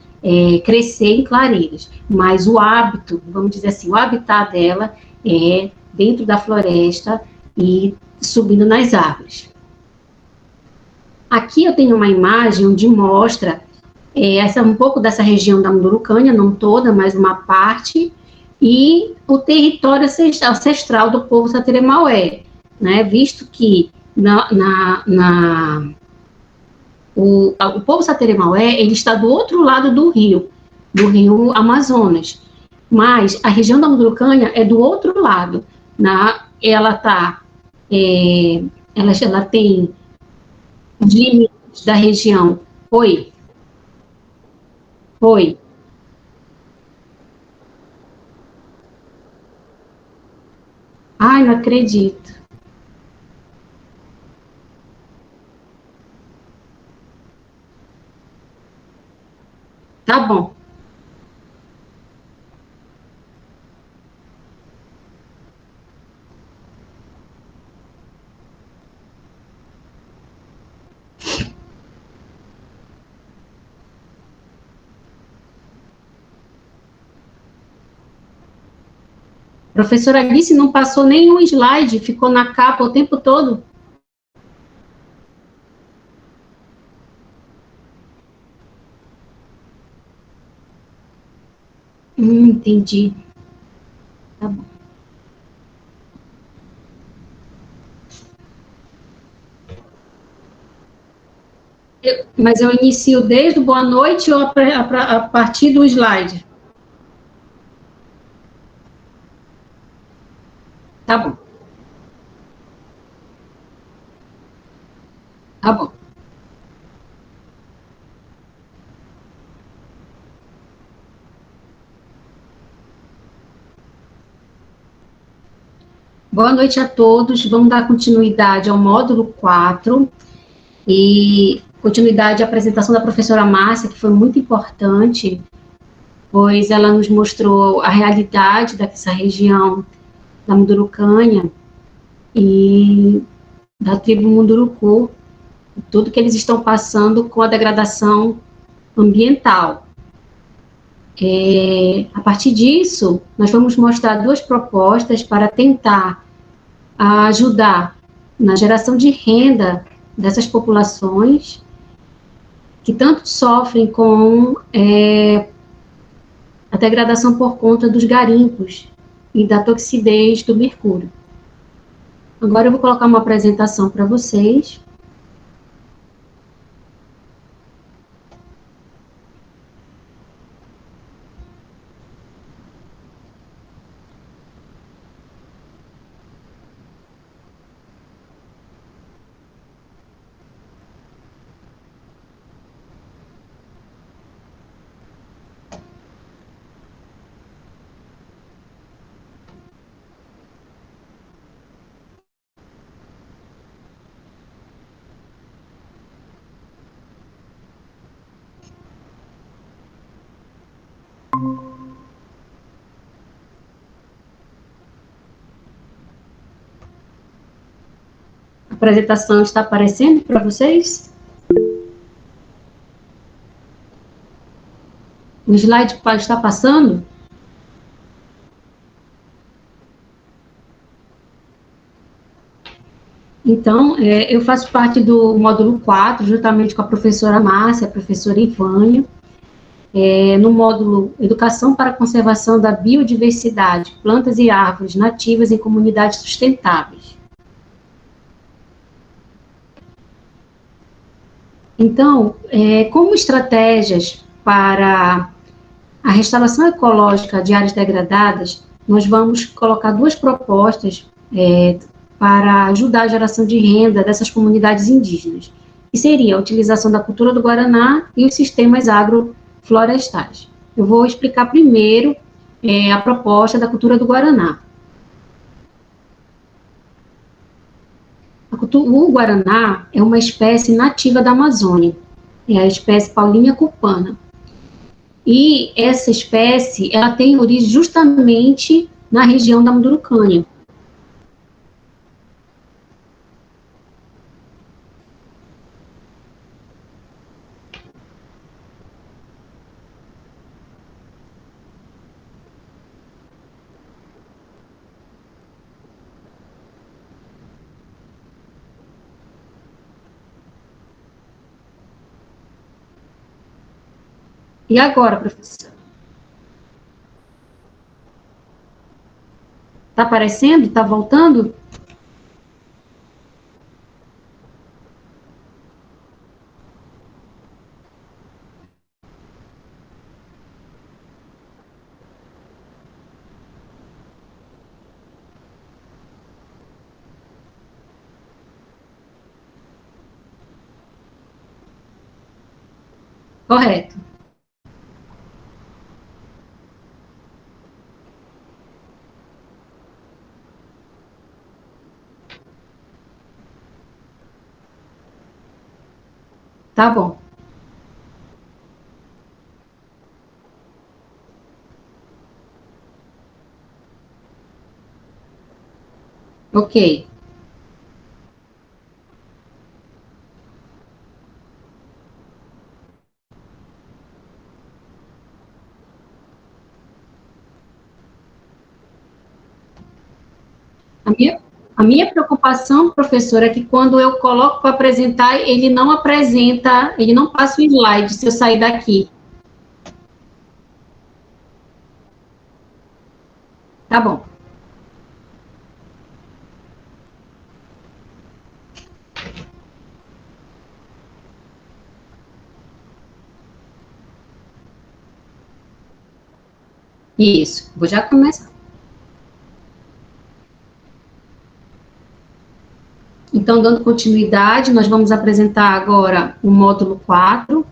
S2: crescer em clareiras, mas o hábito, vamos dizer assim, o habitat dela é dentro da floresta e subindo nas árvores. Aqui eu tenho uma imagem onde mostra um pouco dessa região da Mundurucânia, não toda, mas uma parte, e o território ancestral do povo Sateremaué, né? Visto que o povo Sateremaué, ele está do outro lado do rio Amazonas, mas a região da Mundurucânia é do outro lado, ela ela tem os limites da região. Oi? Oi? Ai, não acredito. Tá bom. Professora Alice não passou nenhum slide, ficou na capa o tempo todo. Entendi. Tá bom. Mas eu inicio desde o boa noite ou a partir do slide? Tá bom. Tá bom. Boa noite a todos. Vamos dar continuidade ao módulo 4 e continuidade à apresentação da professora Márcia, que foi muito importante, pois ela nos mostrou a realidade dessa região da Mundurucânia e da tribo Munduruku, tudo que eles estão passando com a degradação ambiental. A partir disso, nós vamos mostrar duas propostas para tentar ajudar na geração de renda dessas populações que tanto sofrem com a degradação por conta dos garimpos e da toxidez do mercúrio. Agora eu vou colocar uma apresentação para vocês. A apresentação está aparecendo para vocês? O slide está passando? Então, eu faço parte do módulo 4, juntamente com a professora Márcia, a professora Ivânia, no módulo Educação para a Conservação da Biodiversidade, Plantas e Árvores Nativas em Comunidades Sustentáveis. Então, como estratégias para a restauração ecológica de áreas degradadas, nós vamos colocar duas propostas para ajudar a geração de renda dessas comunidades indígenas, que seria a utilização da cultura do Guaraná e os sistemas agroflorestais. Eu vou explicar primeiro a proposta da cultura do Guaraná. O Guaraná é uma espécie nativa da Amazônia, é a espécie Paullinia cupana. E essa espécie, ela tem origem justamente na região da Mundurucânia. E agora, professor? Está aparecendo? Está voltando? Correto. Tá bom. Ok. A minha, a minha preocupação, professora, é que quando eu coloco para apresentar, ele não apresenta, ele não passa o slide se eu sair daqui. Tá bom. Isso, vou já começar. Então, dando continuidade, nós vamos apresentar agora o módulo 4.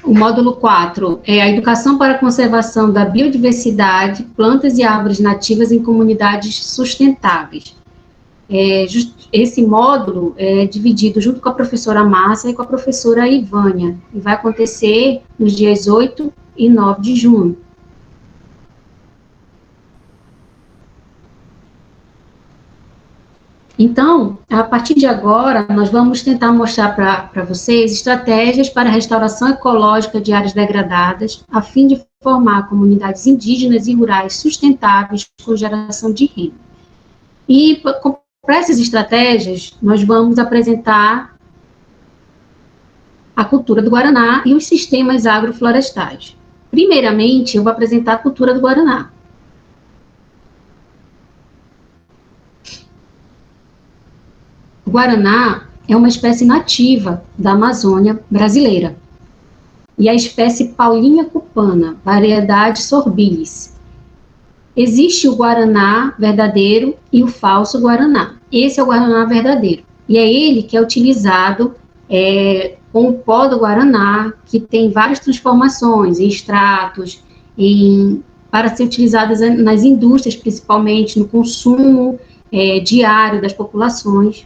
S2: O módulo 4 é a educação para a conservação da biodiversidade, plantas e árvores nativas em comunidades sustentáveis. Esse módulo é dividido junto com a professora Márcia e com a professora Ivânia, e vai acontecer nos dias 8 e 9 de junho. Então, a partir de agora, nós vamos tentar mostrar para vocês estratégias para a restauração ecológica de áreas degradadas, a fim de formar comunidades indígenas e rurais sustentáveis com geração de renda. E, para essas estratégias, nós vamos apresentar a cultura do Guaraná e os sistemas agroflorestais. Primeiramente, eu vou apresentar a cultura do Guaraná. O Guaraná é uma espécie nativa da Amazônia brasileira. E a espécie Paulinia cupana, variedade Sorbilis. Existe o Guaraná verdadeiro e o falso Guaraná. Esse é o Guaraná verdadeiro. E é ele que é utilizado com o pó do Guaraná, que tem várias transformações, em extratos, para ser utilizadas nas indústrias, principalmente no consumo diário das populações.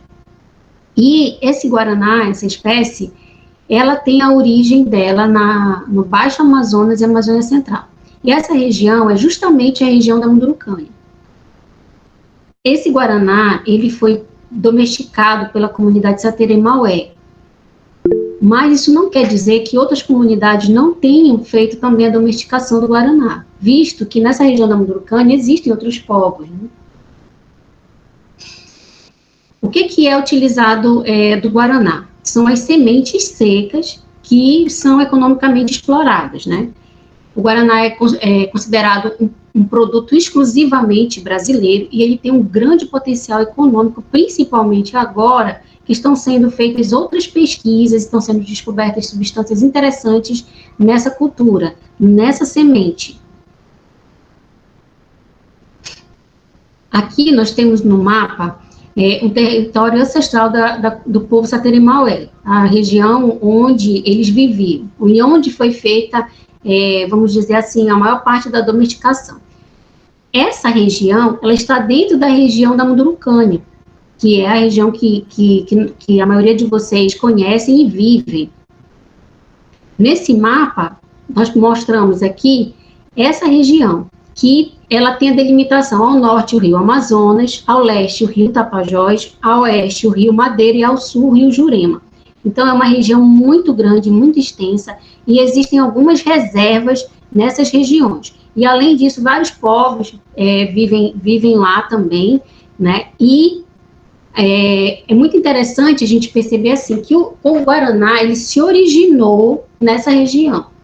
S2: E esse Guaraná, essa espécie, ela tem a origem dela no Baixo Amazonas e Amazônia Central. E essa região é justamente a região da Mundurucânia. Esse Guaraná, ele foi domesticado pela comunidade Sateré-Maué. Mas isso não quer dizer que outras comunidades não tenham feito também a domesticação do Guaraná, visto que nessa região da Mundurucânia existem outros povos, né? O que é utilizado do Guaraná? São as sementes secas que são economicamente exploradas, né? O Guaraná é considerado um produto exclusivamente brasileiro e ele tem um grande potencial econômico, principalmente agora que estão sendo feitas outras pesquisas, estão sendo descobertas substâncias interessantes nessa cultura, nessa semente. Aqui nós temos no mapa um território ancestral do povo Sateré-Maué, a região onde eles viviam, e onde foi feita, vamos dizer assim, a maior parte da domesticação. Essa região, ela está dentro da região da Mundurucânia, que é a região que a maioria de vocês conhecem e vivem. Nesse mapa, nós mostramos aqui essa região, que ela tem a delimitação ao norte o rio Amazonas, ao leste o rio Tapajós, ao oeste o rio Madeira e ao sul o rio Jurema. Então é uma região muito grande, muito extensa, e existem algumas reservas nessas regiões. E além disso, vários povos vivem lá também, né? E é muito interessante a gente perceber assim que o Guaraná ele se originou nessa região.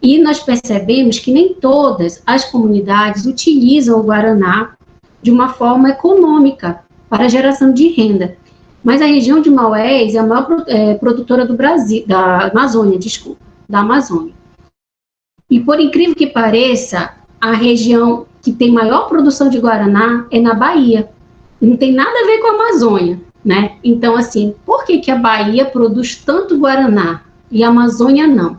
S2: E nós percebemos que nem todas as comunidades utilizam o Guaraná de uma forma econômica para a geração de renda. Mas a região de Maués é a maior produtora do Brasil, da Amazônia, desculpa, da Amazônia. E por incrível que pareça, a região que tem maior produção de Guaraná é na Bahia. Não tem nada a ver com a Amazônia, né? Então, assim, por que a Bahia produz tanto Guaraná? e a Amazônia não.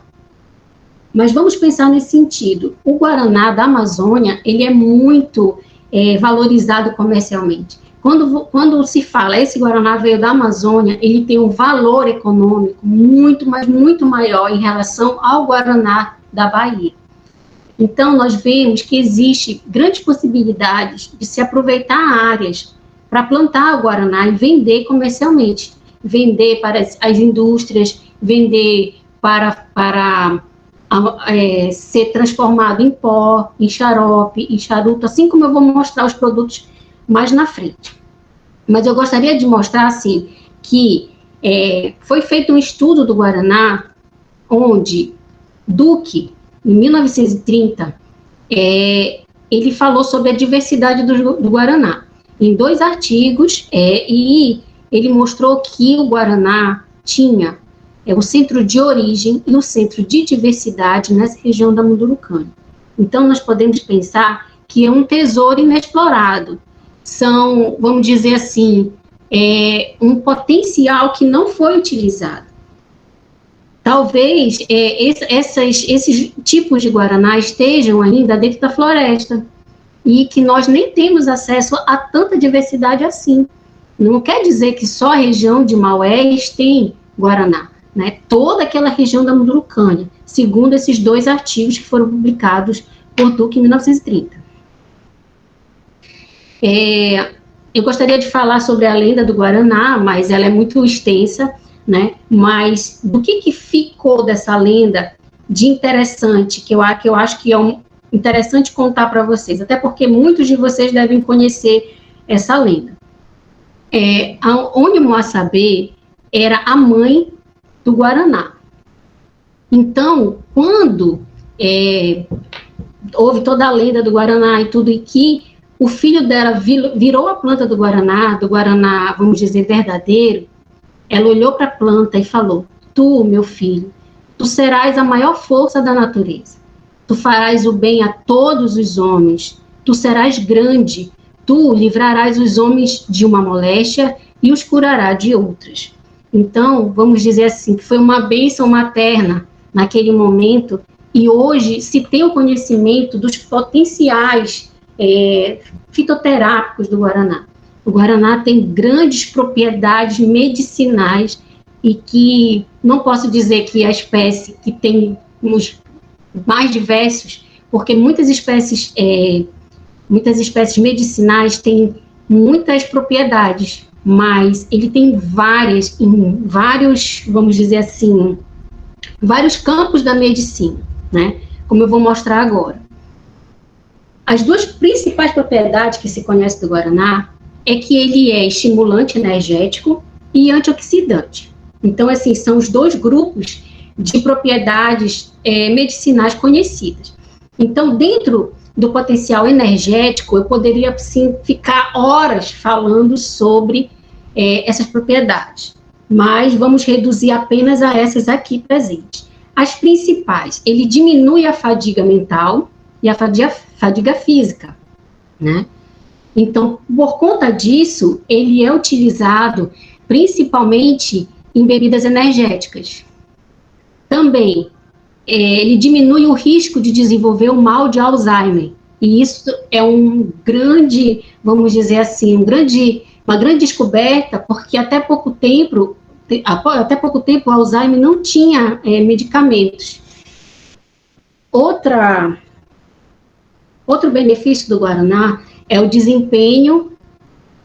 S2: Mas vamos pensar nesse sentido. O Guaraná da Amazônia, ele é muito valorizado comercialmente. Quando se fala, esse Guaraná veio da Amazônia, ele tem um valor econômico muito, mas muito maior em relação ao Guaraná da Bahia. Então, nós vemos que existe grandes possibilidades de se aproveitar áreas para plantar o Guaraná e vender comercialmente. Vender para as indústrias, vender para ser transformado em pó, em xarope, em charuto, assim como eu vou mostrar os produtos mais na frente. Mas eu gostaria de mostrar, assim, que foi feito um estudo do Guaraná, onde Duque, em 1930, ele falou sobre a diversidade do Guaraná, em 2 artigos, e ele mostrou que o Guaraná tinha o centro de origem e o centro de diversidade nessa região da Mundurucânia. Então, nós podemos pensar que é um tesouro inexplorado. São, vamos dizer assim, um potencial que não foi utilizado. Talvez esses tipos de Guaraná estejam ainda dentro da floresta e que nós nem temos acesso a tanta diversidade assim. Não quer dizer que só a região de Maués tem Guaraná. Né, toda aquela região da Mundurucânia, segundo esses 2 artigos que foram publicados por Duque em 1930. Eu gostaria de falar sobre a lenda do Guaraná, mas ela é muito extensa, né, mas do que ficou dessa lenda de interessante, que eu acho que é interessante contar para vocês, até porque muitos de vocês devem conhecer essa lenda. A Onimuaçabê era a mãe do Guaraná. Então, quando houve toda a lenda do Guaraná e tudo, e que o filho dela virou a planta do Guaraná, vamos dizer, verdadeiro, ela olhou para a planta e falou: tu, meu filho, tu serás a maior força da natureza, tu farás o bem a todos os homens, tu serás grande, tu livrarás os homens de uma moléstia e os curarás de outras. Então, vamos dizer assim, que foi uma bênção materna naquele momento, e hoje se tem o conhecimento dos potenciais fitoterápicos do Guaraná. O Guaraná tem grandes propriedades medicinais e que não posso dizer que a espécie que tem os mais diversos, porque muitas espécies medicinais têm muitas propriedades, mas ele tem vários, vamos dizer assim, vários campos da medicina, né? Como eu vou mostrar agora. As 2 principais propriedades que se conhece do Guaraná é que ele é estimulante energético e antioxidante. Então, assim, são os 2 grupos de propriedades medicinais conhecidas. Então, dentro do potencial energético, eu poderia, sim, ficar horas falando sobre essas propriedades, mas vamos reduzir apenas a essas aqui presentes. As principais: ele diminui a fadiga mental e a fadiga física, né? Então, por conta disso, ele é utilizado principalmente em bebidas energéticas. Também, ele diminui o risco de desenvolver o mal de Alzheimer, e isso é um grande, vamos dizer assim, uma grande descoberta, porque até pouco tempo o Alzheimer não tinha medicamentos. Outro benefício do Guaraná é o desempenho.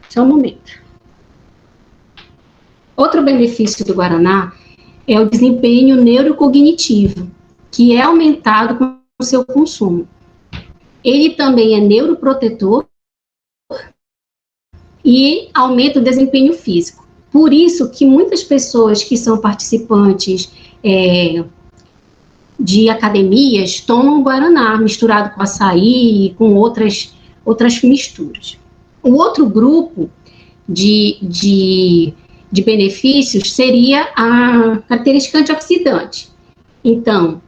S2: Só um momento. Outro benefício do Guaraná é o desempenho neurocognitivo, que é aumentado com o seu consumo. Ele também é neuroprotetor e aumenta o desempenho físico. Por isso que muitas pessoas que são participantes de academias tomam Guaraná misturado com açaí e com outras misturas. O outro grupo de benefícios seria a característica antioxidante. Então,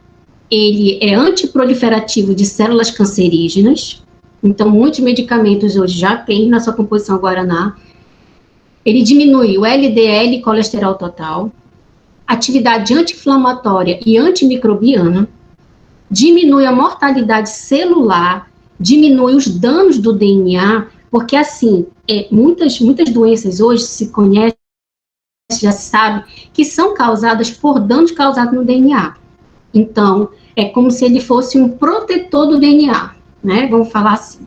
S2: ele é antiproliferativo de células cancerígenas. Então, muitos medicamentos hoje já têm na sua composição Guaraná. Ele diminui o LDL, colesterol total. atividade anti-inflamatória e antimicrobiana, diminui a mortalidade celular, diminui os danos do DNA, porque, assim, muitas doenças hoje se conhece, já se sabe, que são causadas por danos causados no DNA. Então, é como se ele fosse um protetor do DNA, né? Vamos falar assim.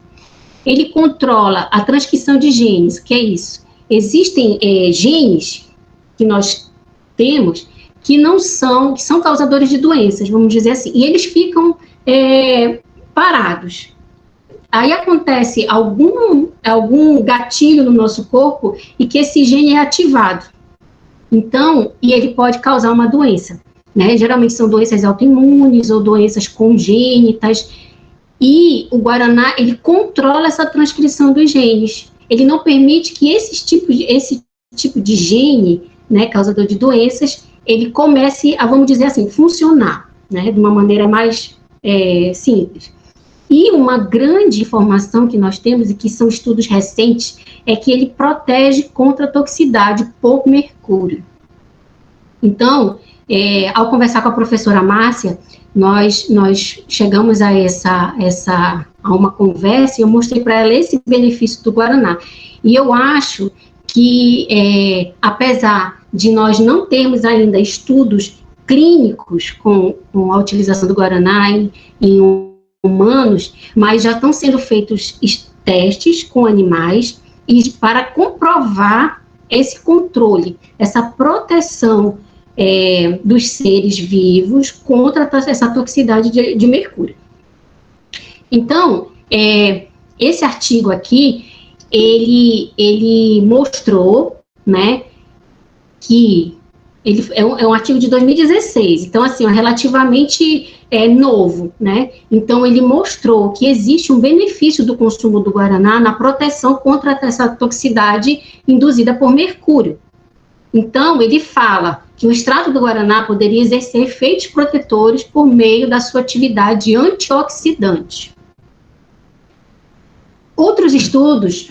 S2: Ele controla a transcrição de genes, que é isso. Existem genes que nós temos que são causadores de doenças, vamos dizer assim, e eles ficam parados. Aí acontece algum gatilho no nosso corpo e que esse gene é ativado. Então, e ele pode causar uma doença, né? Geralmente são doenças autoimunes ou doenças congênitas. E o guaraná, ele controla essa transcrição dos genes. Ele não permite que esse tipo de gene, né, causador de doenças, ele comece a, vamos dizer assim, funcionar, né, de uma maneira mais simples. E uma grande informação que nós temos, e que são estudos recentes, é que ele protege contra a toxicidade por mercúrio. Então, ao conversar com a professora Márcia, nós chegamos a uma conversa e eu mostrei para ela esse benefício do guaraná. E eu acho que, apesar de nós não termos ainda estudos clínicos com a utilização do guaraná em humanos, mas já estão sendo feitos testes com animais e para comprovar esse controle, essa proteção dos seres vivos contra essa toxicidade de mercúrio. Então, esse artigo aqui, ele mostrou, né, que ele é um artigo de 2016, então, assim, é relativamente novo, né? Então, ele mostrou que existe um benefício do consumo do guaraná na proteção contra essa toxicidade induzida por mercúrio. Então, ele fala que o extrato do guaraná poderia exercer efeitos protetores por meio da sua atividade antioxidante. Outros estudos,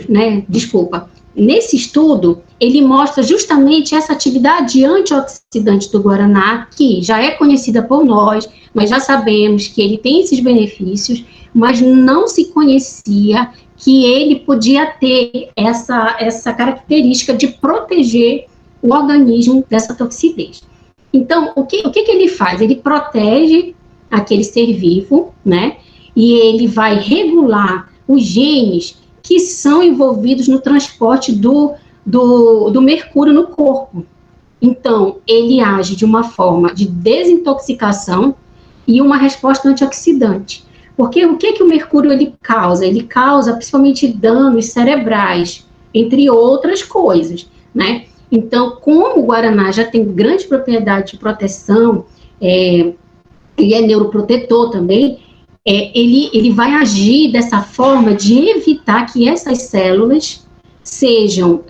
S2: nesse estudo, ele mostra justamente essa atividade antioxidante do guaraná, que já é conhecida por nós já sabemos que ele tem esses benefícios, mas não se conhecia que ele podia ter essa característica de proteger o organismo dessa toxidez. Então, o que ele faz? Ele protege aquele ser vivo, né? E ele vai regular os genes que são envolvidos no transporte do mercúrio no corpo. Então, ele age de uma forma de desintoxicação e uma resposta antioxidante. Porque o que o mercúrio ele causa? Ele causa principalmente danos cerebrais, entre outras coisas, né? Então, como o guaraná já tem grande propriedade de proteção, ele é neuroprotetor também, ele vai agir dessa forma de evitar que essas células sejam,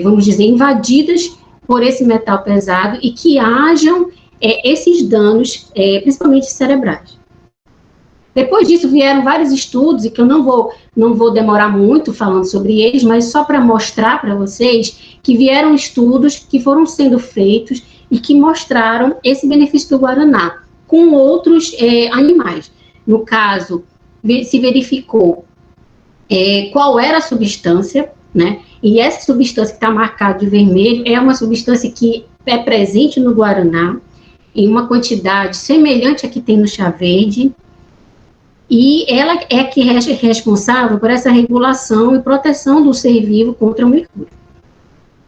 S2: vamos dizer, invadidas por esse metal pesado e que hajam esses danos, principalmente cerebrais. Depois disso, vieram vários estudos, e que eu não vou demorar muito falando sobre eles, mas só para mostrar para vocês que vieram estudos que foram sendo feitos e que mostraram esse benefício do guaraná com outros animais. No caso, se verificou qual era a substância, né? E essa substância que está marcada de vermelho é uma substância que é presente no guaraná, em uma quantidade semelhante à que tem no chá verde, e ela é que é responsável por essa regulação e proteção do ser vivo contra o mercúrio.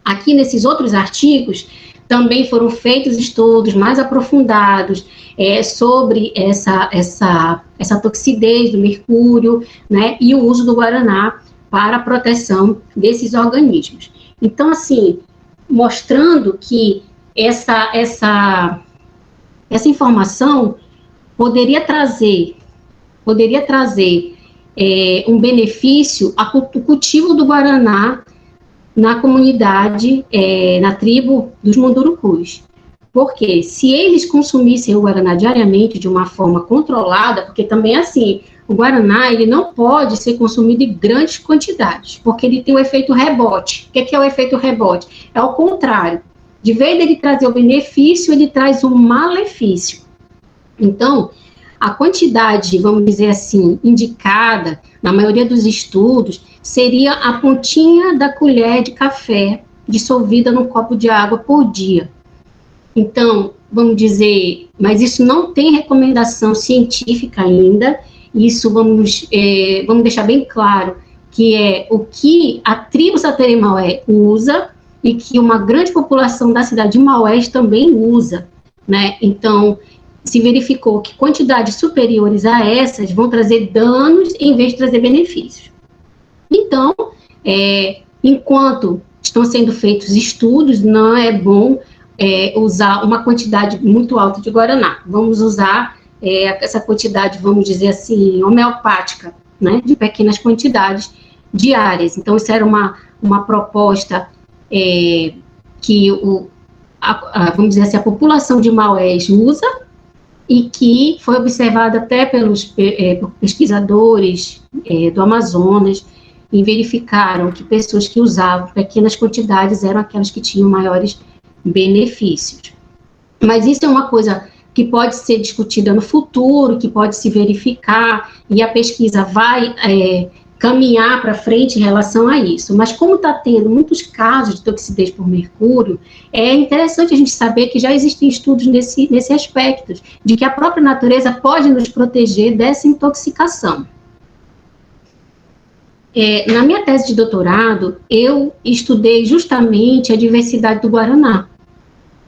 S2: Aqui nesses outros artigos, também foram feitos estudos mais aprofundados sobre essa toxidez do mercúrio, né, e o uso do guaraná para a proteção desses organismos. Então, assim, mostrando que essa informação poderia trazer um benefício ao cultivo do guaraná na comunidade, na tribo dos Mundurucus. Porque se eles consumissem o guaraná diariamente de uma forma controlada, porque também assim, o guaraná ele não pode ser consumido em grandes quantidades, porque ele tem o efeito rebote. O que é o efeito rebote? É o contrário. De vez dele trazer o benefício, ele traz o malefício. Então, a quantidade, vamos dizer assim, indicada, na maioria dos estudos, seria a pontinha da colher de café dissolvida num copo de água por dia. Então, vamos dizer, mas isso não tem recomendação científica ainda, isso vamos deixar bem claro, que é o que a tribo Satere Maué usa e que uma grande população da cidade de Maués também usa, né? Então, se verificou que quantidades superiores a essas vão trazer danos em vez de trazer benefícios. Então, enquanto estão sendo feitos estudos, não é bom usar uma quantidade muito alta de guaraná. Vamos usar essa quantidade, vamos dizer assim, homeopática, né, de pequenas quantidades diárias. Então, isso era uma proposta que, vamos dizer assim, a população de Maués usa e que foi observada até pelos pesquisadores do Amazonas, e verificaram que pessoas que usavam pequenas quantidades eram aquelas que tinham maiores benefícios. Mas isso é uma coisa que pode ser discutida no futuro, que pode se verificar, e a pesquisa vai caminhar para frente em relação a isso. Mas como está tendo muitos casos de toxidez por mercúrio, é interessante a gente saber que já existem estudos nesse aspecto, de que a própria natureza pode nos proteger dessa intoxicação. Na minha tese de doutorado, eu estudei justamente a diversidade do guaraná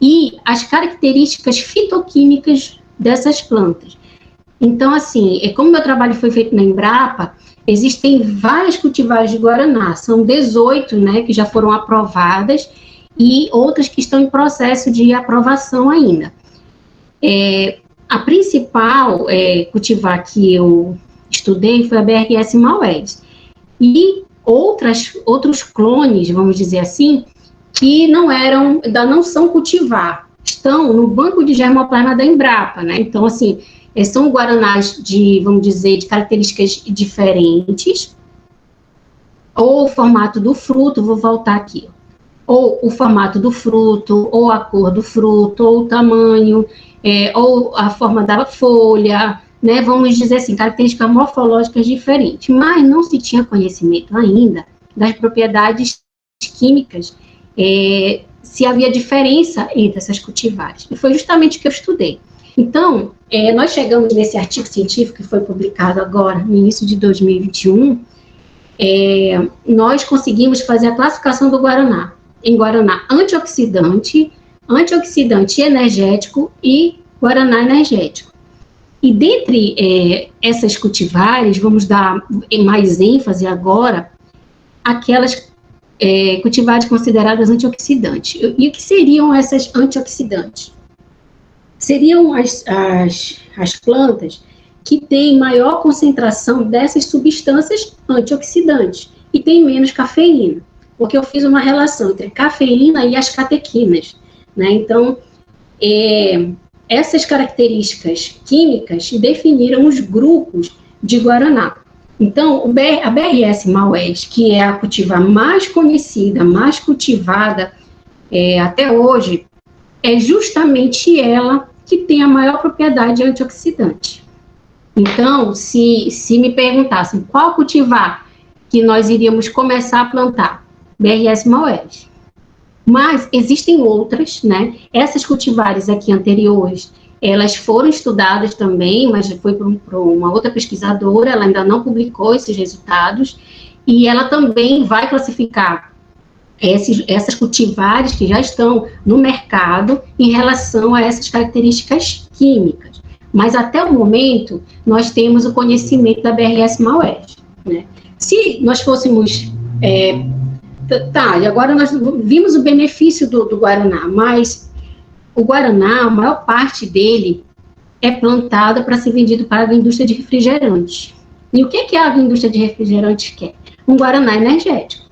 S2: e as características fitoquímicas dessas plantas. Então, assim, como meu trabalho foi feito na Embrapa, existem várias cultivares de guaraná, são 18, né, que já foram aprovadas e outras que estão em processo de aprovação ainda. A principal cultivar que eu estudei foi a BRS Maués. E outros clones, vamos dizer assim, que ainda não são cultivar, estão no banco de germoplasma da Embrapa, né? Então, assim, são guaranás vamos dizer, de características diferentes, ou o formato do fruto, vou voltar aqui, ou o formato do fruto, ou a cor do fruto, ou o tamanho, ou a forma da folha, né, vamos dizer assim, características morfológicas diferentes, mas não se tinha conhecimento ainda das propriedades químicas, se havia diferença entre essas cultivares, e foi justamente o que eu estudei. Então, nós chegamos nesse artigo científico que foi publicado agora, no início de 2021, nós conseguimos fazer a classificação do guaraná, em guaraná antioxidante energético e guaraná energético. E dentre essas cultivares, vamos dar mais ênfase agora àquelas cultivares consideradas antioxidantes. E o que seriam essas antioxidantes? Seriam as plantas que têm maior concentração dessas substâncias antioxidantes e têm menos cafeína, porque eu fiz uma relação entre a cafeína e as catequinas, né? Então, essas características químicas definiram os grupos de guaraná. Então, a BRS Maués, que é a cultivar mais conhecida, mais cultivada até hoje, é justamente ela que tem a maior propriedade antioxidante. Então, se me perguntassem qual cultivar que nós iríamos começar a plantar, BRS Maués. Mas existem outras, né? Essas cultivares aqui anteriores, elas foram estudadas também, mas foi por uma outra pesquisadora, ela ainda não publicou esses resultados, e ela também vai classificar essas cultivares que já estão no mercado em relação a essas características químicas. Mas até o momento, nós temos o conhecimento da BRS Maués, né? Se nós fôssemos... e agora nós vimos o benefício do Guaraná, mas o Guaraná, a maior parte dele é plantada para ser vendido para a indústria de refrigerantes. E o que a indústria de refrigerantes quer? Um Guaraná energético.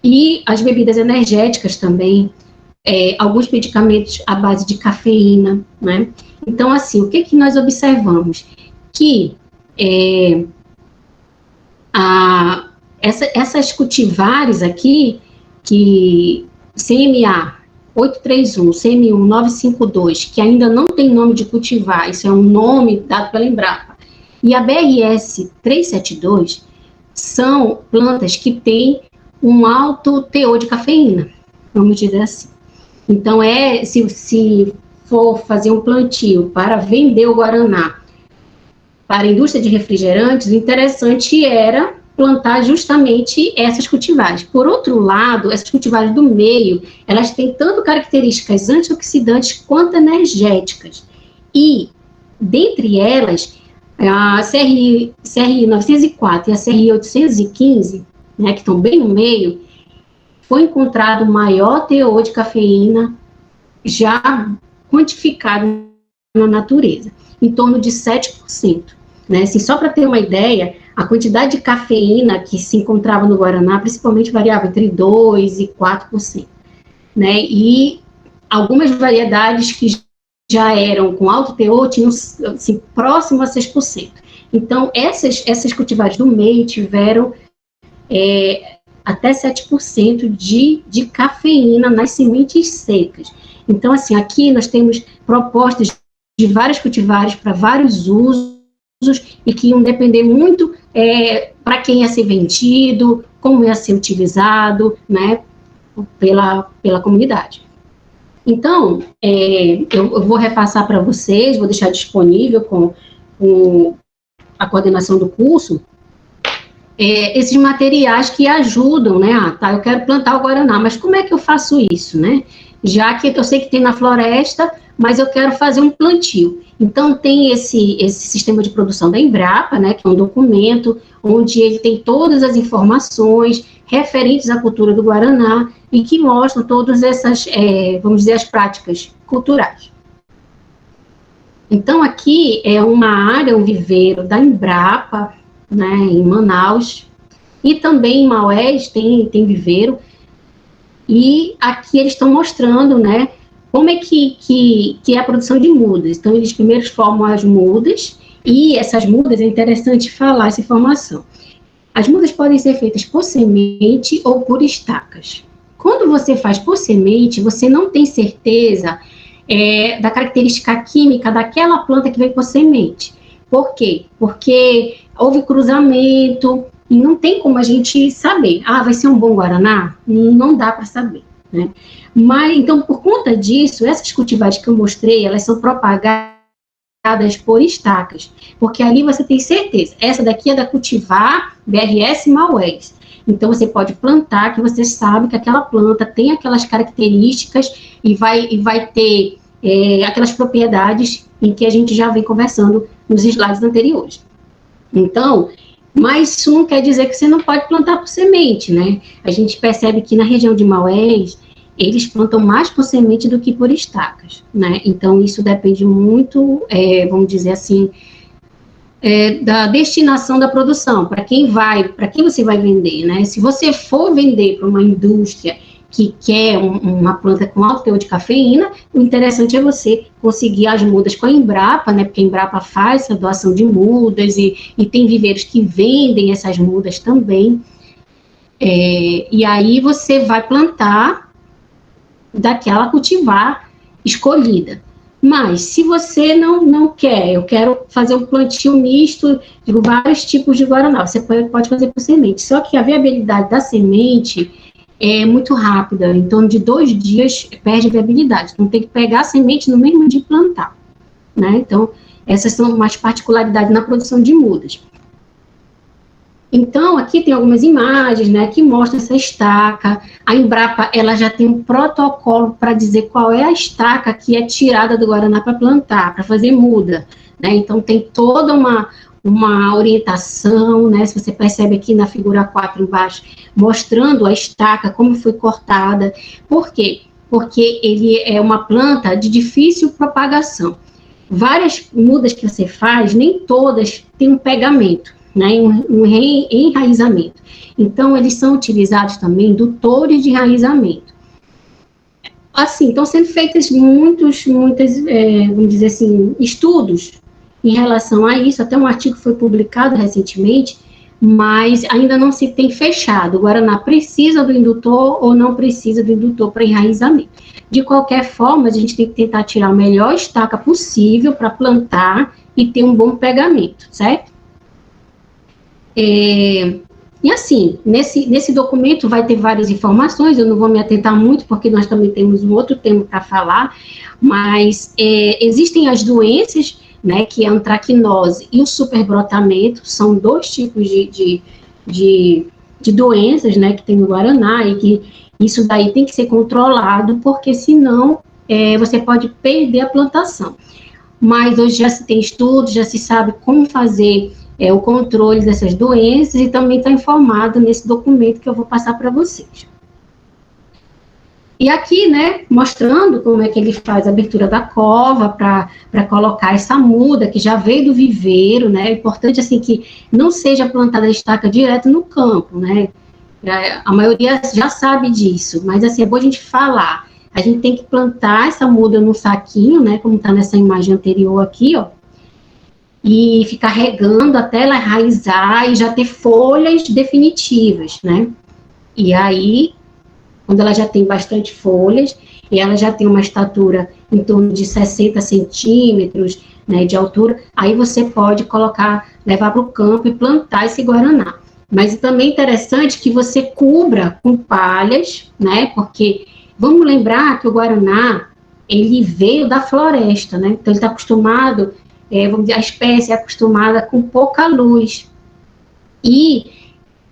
S2: E as bebidas energéticas também, alguns medicamentos à base de cafeína, né? Então, assim, o que nós observamos? Que essas cultivares aqui, que CMA 831, CM1 952, que ainda não tem nome de cultivar, isso é um nome dado pela Embrapa, e a BRS 372 são plantas que têm um alto teor de cafeína, vamos dizer assim. Então, se for fazer um plantio para vender o guaraná para a indústria de refrigerantes, o interessante era plantar justamente essas cultivares. Por outro lado, essas cultivares do meio, elas têm tanto características antioxidantes quanto energéticas. E, dentre elas, a CRI 904 e a CRI 815, né, que estão bem no meio, foi encontrado maior teor de cafeína já quantificado na natureza, em torno de 7%. Né? Assim, só para ter uma ideia, a quantidade de cafeína que se encontrava no guaraná, principalmente, variava entre 2% e 4%. Né? E algumas variedades que já eram com alto teor tinham, assim, próximo a 6%. Então, essas cultivares do meio tiveram até 7% de cafeína nas sementes secas. Então, assim, aqui nós temos propostas de várias cultivares para vários usos e que iam depender muito para quem ia ser vendido, como ia ser utilizado, né, pela comunidade. Então, eu vou repassar para vocês, vou deixar disponível com a coordenação do curso, esses materiais que ajudam, né? Eu quero plantar o guaraná, mas como é que eu faço isso, né? Já que eu sei que tem na floresta, mas eu quero fazer um plantio. Então, tem esse sistema de produção da Embrapa, né? Que é um documento onde ele tem todas as informações referentes à cultura do guaraná e que mostram todas essas, vamos dizer, as práticas culturais. Então, aqui é uma área, um viveiro da Embrapa, né, em Manaus, e também em Maués tem viveiro, e aqui eles estão mostrando, né, como é que é a produção de mudas. Então, eles primeiro formam as mudas, e essas mudas, é interessante falar essa informação, as mudas podem ser feitas por semente ou por estacas. Quando você faz por semente, você não tem certeza da característica química daquela planta que vem por semente. Por quê? Porque houve cruzamento e não tem como a gente saber. Vai ser um bom guaraná? Não dá para saber, né? Mas, então, por conta disso, essas cultivares que eu mostrei, elas são propagadas por estacas, porque ali você tem certeza. Essa daqui é da cultivar BRS Maués. Então, você pode plantar, que você sabe que aquela planta tem aquelas características e vai ter aquelas propriedades em que a gente já vem conversando nos slides anteriores. Então, mas isso não quer dizer que você não pode plantar por semente, né? A gente percebe que na região de Maués, eles plantam mais por semente do que por estacas, né? Então, isso depende muito, vamos dizer assim, da destinação da produção, para quem você vai vender, né? Se você for vender para uma indústria que quer uma planta com alto teor de cafeína, o interessante é você conseguir as mudas com a Embrapa, né? Porque a Embrapa faz essa doação de mudas e tem viveiros que vendem essas mudas também. E aí você vai plantar daquela cultivar escolhida. Mas, se você não quer, eu quero fazer um plantio misto de vários tipos de guaraná, você pode fazer por semente. Só que a viabilidade da semente é muito rápida, em torno de 2 dias perde a viabilidade. Então, tem que pegar a semente no mesmo dia e plantar, né? Então, essas são umas particularidades na produção de mudas. Então, aqui tem algumas imagens, né, que mostram essa estaca. A Embrapa, ela já tem um protocolo para dizer qual é a estaca que é tirada do guaraná para plantar, para fazer muda, né? Então, tem toda uma orientação, né? Se você percebe aqui na figura 4 embaixo, mostrando a estaca, como foi cortada. Por quê? Porque ele é uma planta de difícil propagação. Várias mudas que você faz, nem todas têm um pegamento, né, um enraizamento. Então, eles são utilizados também indutores de enraizamento. Assim, estão sendo feitas muitas, vamos dizer assim, estudos em relação a isso. Até um artigo foi publicado recentemente, mas ainda não se tem fechado. O Guaraná precisa do indutor ou não precisa do indutor para enraizamento. De qualquer forma, a gente tem que tentar tirar a melhor estaca possível para plantar e ter um bom pegamento, certo? E assim, nesse documento vai ter várias informações, eu não vou me atentar muito, porque nós também temos um outro tema para falar, mas existem as doenças, né, que é a antracnose e o superbrotamento, são 2 tipos de doenças, né, que tem no Guaraná, e que isso daí tem que ser controlado, porque senão você pode perder a plantação. Mas hoje já se tem estudos, já se sabe como fazer o controle dessas doenças, e também está informado nesse documento que eu vou passar para vocês. E aqui, né, mostrando como é que ele faz a abertura da cova para colocar essa muda, que já veio do viveiro, né, é importante, assim, que não seja plantada a estaca direto no campo, né, a maioria já sabe disso, mas, assim, é bom a gente falar, a gente tem que plantar essa muda no saquinho, né, como está nessa imagem anterior aqui, ó, e ficar regando até ela enraizar e já ter folhas definitivas, né, e aí, quando ela já tem bastante folhas, e ela já tem uma estatura em torno de 60 centímetros, né, de altura, aí você pode levar para o campo e plantar esse guaraná. Mas também é interessante que você cubra com palhas, né, porque vamos lembrar que o guaraná, ele veio da floresta, né, então ele está acostumado, vamos dizer, a espécie é acostumada com pouca luz. E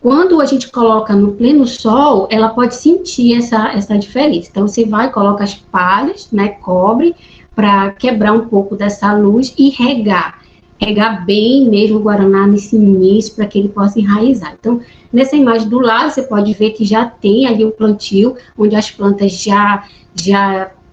S2: quando a gente coloca no pleno sol, ela pode sentir essa diferença. Então, você coloca as palhas, né, cobre, para quebrar um pouco dessa luz e regar. Regar bem mesmo o guaraná nesse início, para que ele possa enraizar. Então, nessa imagem do lado, você pode ver que já tem ali um plantio, onde as plantas já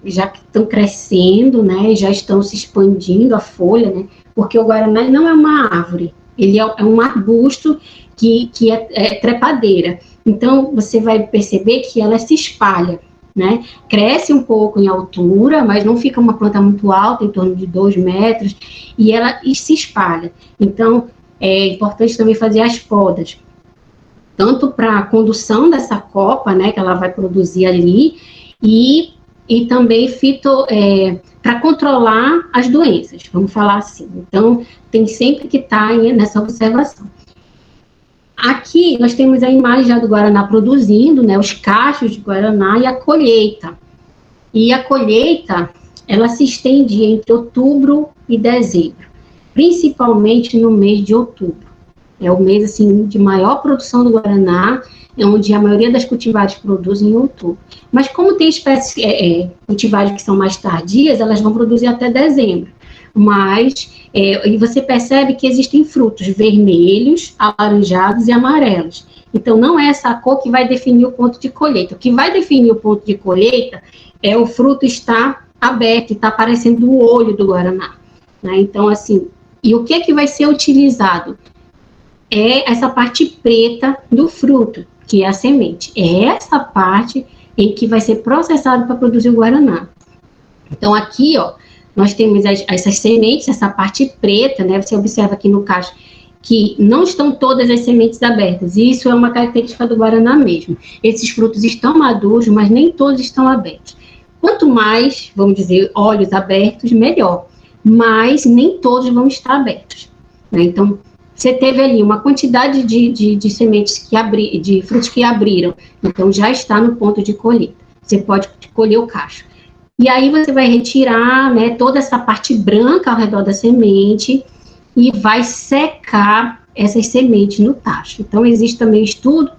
S2: estão crescendo, né, já estão se expandindo a folha, né, porque o guaraná não é uma árvore, ele é um arbusto que é trepadeira. Então, você vai perceber que ela se espalha, né? Cresce um pouco em altura, mas não fica uma planta muito alta, em torno de 2 metros, e ela se espalha. Então, é importante também fazer as podas, tanto para a condução dessa copa, né, que ela vai produzir ali, e também para controlar as doenças, vamos falar assim. Então, tem sempre que estar nessa observação. Aqui, nós temos a imagem já do guaraná produzindo, né, os cachos de guaraná e a colheita. E a colheita, ela se estende entre outubro e dezembro, principalmente no mês de outubro. É o mês, assim, de maior produção do guaraná, é onde a maioria das cultivares produzem em outubro. Mas como tem espécies cultivares que são mais tardias, elas vão produzir até dezembro. Mas, e você percebe que existem frutos vermelhos, alaranjados e amarelos. Então, não é essa cor que vai definir o ponto de colheita. O que vai definir o ponto de colheita é o fruto estar aberto, está aparecendo o olho do guaraná, né? Então, assim, e o que vai ser utilizado? É essa parte preta do fruto, que é a semente. É essa parte em que vai ser processado para produzir o guaraná. Então, aqui, ó, nós temos essas sementes, essa parte preta, né? Você observa aqui no cacho que não estão todas as sementes abertas. E isso é uma característica do guaraná mesmo. Esses frutos estão maduros, mas nem todos estão abertos. Quanto mais, vamos dizer, olhos abertos, melhor. Mas nem todos vão estar abertos, né? Então, você teve ali uma quantidade de sementes de frutos que abriram. Então, já está no ponto de colheita. Você pode colher o cacho. E aí você vai retirar, né, toda essa parte branca ao redor da semente e vai secar essas sementes no tacho. Então, existe também estudo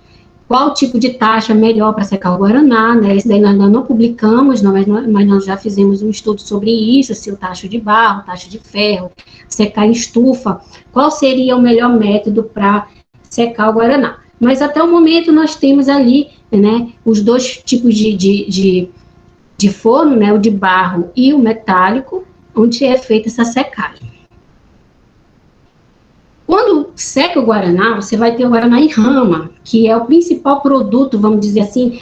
S2: qual tipo de taxa é melhor para secar o guaraná, né? Isso daí nós ainda não publicamos, mas nós já fizemos um estudo sobre isso, se o tacho de barro, tacho de ferro, secar em estufa, qual seria o melhor método para secar o guaraná. Mas até o momento nós temos ali, né, os 2 tipos de forno, né, o de barro e o metálico, onde é feita essa secagem. Quando seca o guaraná, você vai ter o guaraná em rama, que é o principal produto, vamos dizer assim,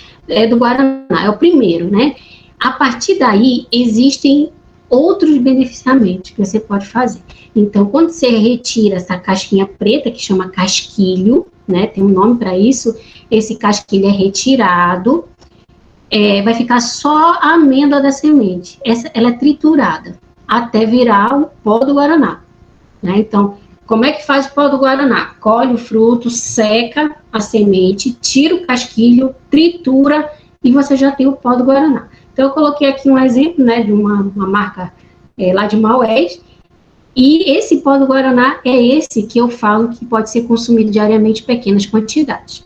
S2: do guaraná, é o primeiro, né? A partir daí, existem outros beneficiamentos que você pode fazer. Então, quando você retira essa casquinha preta, que chama casquilho, né, tem um nome para isso, esse casquilho é retirado, vai ficar só a amêndoa da semente. Ela é triturada até virar o pó do guaraná, né? Então, como é que faz o pó do guaraná? Colhe o fruto, seca a semente, tira o casquilho, tritura e você já tem o pó do guaraná. Então, eu coloquei aqui um exemplo, né, de uma marca lá de Maués, e esse pó do guaraná é esse que eu falo que pode ser consumido diariamente em pequenas quantidades.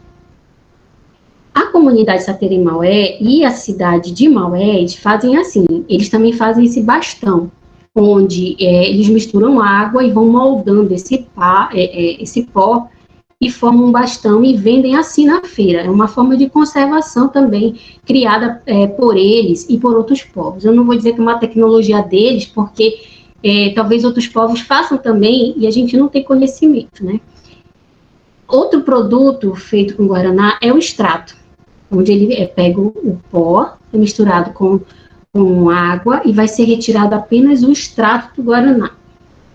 S2: A comunidade Saterê Maué e a cidade de Maués fazem assim, eles também fazem esse bastão, onde eles misturam água e vão moldando esse pó e formam um bastão e vendem assim na feira. É uma forma de conservação também, criada por eles e por outros povos. Eu não vou dizer que é uma tecnologia deles, porque talvez outros povos façam também e a gente não tem conhecimento, né? Outro produto feito com guaraná é o extrato, onde ele pega o pó, é misturado com água e vai ser retirado apenas o extrato do guaraná.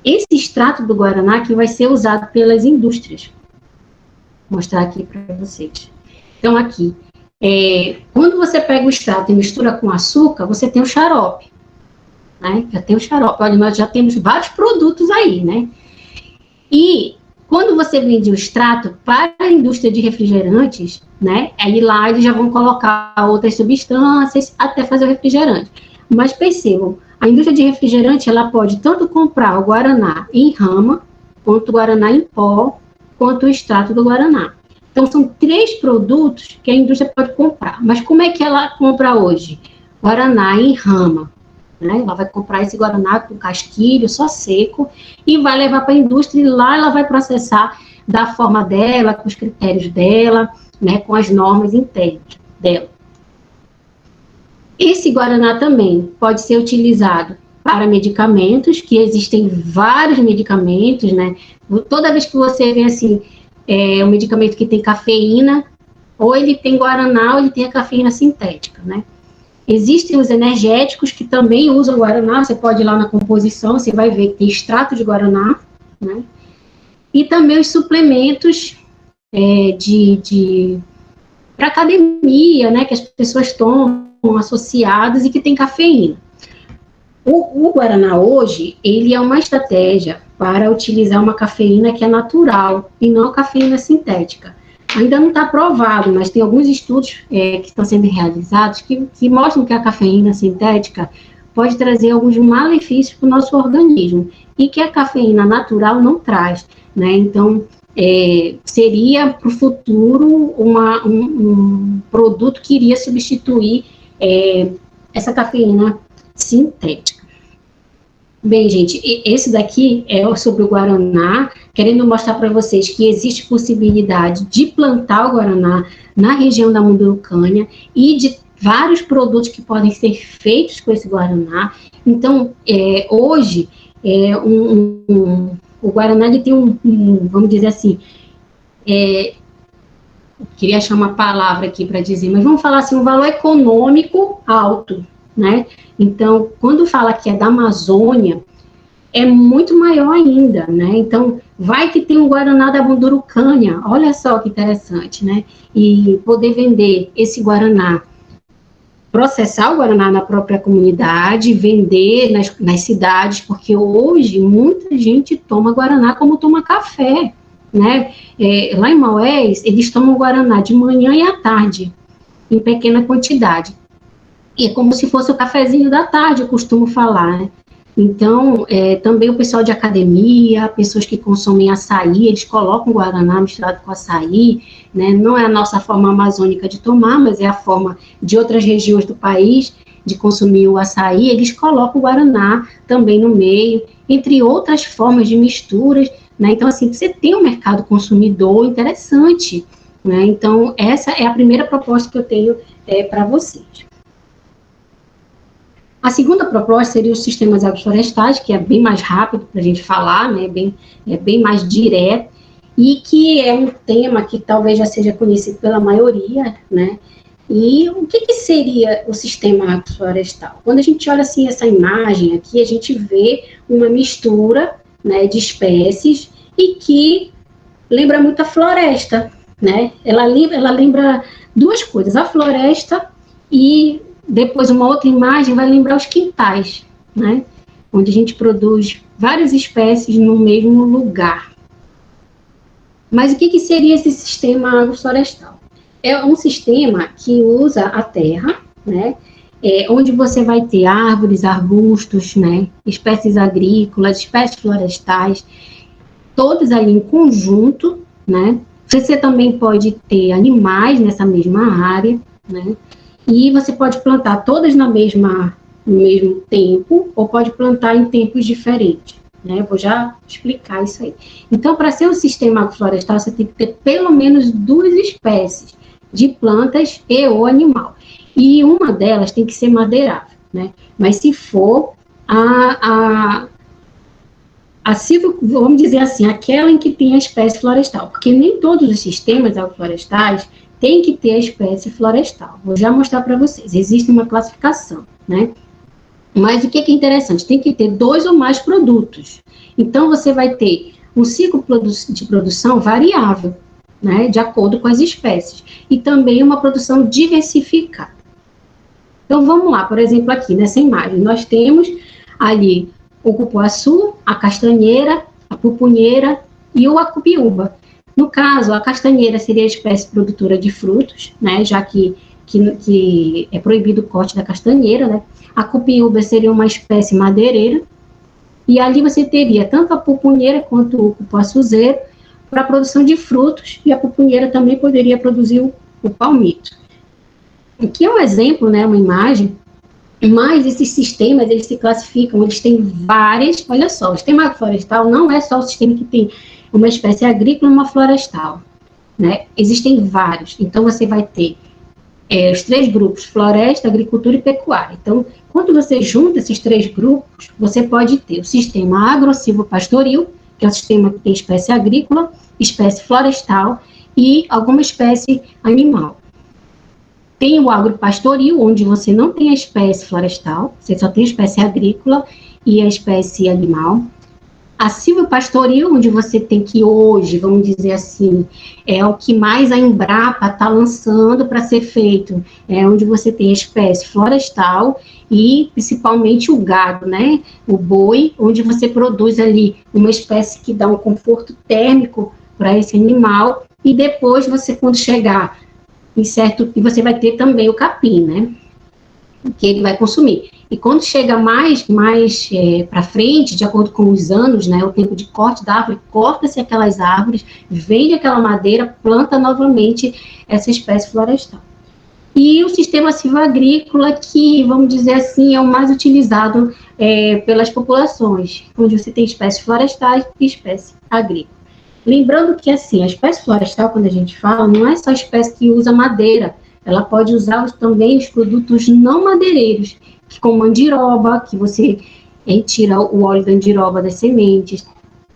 S2: Esse extrato do guaraná que vai ser usado pelas indústrias. Vou mostrar aqui para vocês. Então, aqui, quando você pega o extrato e mistura com açúcar, você tem o xarope, né? Já tem o xarope. Olha, nós já temos vários produtos aí, né? E quando você vende o extrato para a indústria de refrigerantes, né, aí lá eles já vão colocar outras substâncias até fazer o refrigerante. Mas percebam, a indústria de refrigerante, ela pode tanto comprar o guaraná em rama, quanto o guaraná em pó, quanto o extrato do guaraná. Então, são 3 produtos que a indústria pode comprar. Mas como é que ela compra hoje? Guaraná em rama. Né? Ela vai comprar esse guaraná com casquilho, só seco, e vai levar para a indústria, e lá ela vai processar da forma dela, com os critérios dela, né, com as normas internas dela. Esse guaraná também pode ser utilizado para medicamentos, que existem vários medicamentos, né? Toda vez que você vê assim, um medicamento que tem cafeína, ou ele tem guaraná, ou ele tem a cafeína sintética, né? Existem os energéticos que também usam guaraná, você pode ir lá na composição, você vai ver que tem extrato de guaraná, né? E também os suplementos para academia, né, que as pessoas tomam associados e que tem cafeína. O guaraná hoje, ele é uma estratégia para utilizar uma cafeína que é natural e não a cafeína sintética. Ainda não está provado, mas tem alguns estudos que estão sendo realizados que mostram que a cafeína sintética pode trazer alguns malefícios para o nosso organismo e que a cafeína natural não traz, né? Então, seria para o futuro um produto que iria substituir essa cafeína sintética. Bem, gente, esse daqui é sobre o guaraná, querendo mostrar para vocês que existe possibilidade de plantar o guaraná na região da Mundurucânia e de vários produtos que podem ser feitos com esse guaraná. Então, hoje, o guaraná ele tem vamos dizer assim, eu queria achar uma palavra aqui para dizer, mas vamos falar assim, um valor econômico alto, né? Então, quando fala que é da Amazônia, é muito maior ainda, né? Então, vai que tem um guaraná da Mundurucânia, olha só que interessante, né? E poder vender esse guaraná, processar o guaraná na própria comunidade, vender nas cidades, porque hoje muita gente toma guaraná como toma café, né? Lá em Maués, eles tomam guaraná de manhã e à tarde, em pequena quantidade. E é como se fosse o cafezinho da tarde, eu costumo falar, né? Então, também o pessoal de academia, pessoas que consomem açaí, eles colocam guaraná misturado com açaí, né? Não é a nossa forma amazônica de tomar, mas é a forma de outras regiões do país de consumir o açaí, eles colocam o guaraná também no meio, entre outras formas de misturas, né? Então, assim, você tem um mercado consumidor interessante, né? Então, essa é a primeira proposta que eu tenho para vocês. A segunda proposta seria os sistemas agroflorestais, que é bem mais rápido para a gente falar, né, bem mais direto, e que é um tema que talvez já seja conhecido pela maioria, né, E o que seria o sistema agroflorestal? Quando a gente olha assim essa imagem aqui, a gente vê uma mistura, né, de espécies e que lembra muito a floresta, né? Ela lembra duas coisas, a floresta e depois uma outra imagem vai lembrar os quintais, né? Onde a gente produz várias espécies no mesmo lugar. Mas o que seria esse sistema agroflorestal? É um sistema que usa a terra, né? Onde você vai ter árvores, arbustos, né? Espécies agrícolas, espécies florestais, todos ali em conjunto, né? Você também pode ter animais nessa mesma área, né? E você pode plantar todas no mesmo tempo, ou pode plantar em tempos diferentes, né? Eu vou já explicar isso aí. Então, para ser um sistema agroflorestal, você tem que ter pelo menos 2 espécies de plantas e ou animal. E uma delas tem que ser madeirável, né? Mas se for vamos dizer assim, aquela em que tem a espécie florestal, porque nem todos os sistemas agroflorestais têm que ter a espécie florestal. Vou já mostrar para vocês, existe uma classificação, né? Mas o que é interessante? Tem que ter 2 ou mais produtos. Então, você vai ter um ciclo de produção variável, né, de acordo com as espécies, e também uma produção diversificada. Então, vamos lá, por exemplo, aqui nessa imagem, nós temos ali o cupuaçu, a castanheira, a pupunheira e o acupiúba. No caso, a castanheira seria a espécie produtora de frutos, né, já que é proibido o corte da castanheira, né? A cupiúba seria uma espécie madeireira, e ali você teria tanto a pupunheira quanto o cupuaçuzeiro para a produção de frutos, e a pupunheira também poderia produzir o palmito. Aqui é um exemplo, né, uma imagem, mas esses sistemas, eles se classificam, eles têm várias, olha só, o sistema agroflorestal não é só o sistema que tem uma espécie agrícola e uma florestal, né? Existem vários, então você vai ter os 3 grupos, floresta, agricultura e pecuária. Então, quando você junta esses 3 grupos, você pode ter o sistema agro-silvopastoril, que é o sistema que tem espécie agrícola, espécie florestal e alguma espécie animal. Tem o agropastoril, onde você não tem a espécie florestal, você só tem a espécie agrícola e a espécie animal. A silvopastoril, onde você tem que hoje, vamos dizer assim, é o que mais a Embrapa está lançando para ser feito, é onde você tem a espécie florestal e principalmente o gado, né, o boi, onde você produz ali uma espécie que dá um conforto térmico para esse animal, e depois você, quando chegar em certo, e você vai ter também o capim, né, que ele vai consumir. E quando chega mais para frente, de acordo com os anos, né, o tempo de corte da árvore, corta-se aquelas árvores, vende aquela madeira, planta novamente essa espécie florestal. E o sistema silvoagrícola, que, vamos dizer assim, é o mais utilizado pelas populações, onde você tem espécies florestais e espécie agrícola. Lembrando que, assim, a espécie florestal, quando a gente fala, não é só a espécie que usa madeira, ela pode usar também os produtos não madeireiros, como mandiroba, que você tira o óleo da mandiroba das sementes,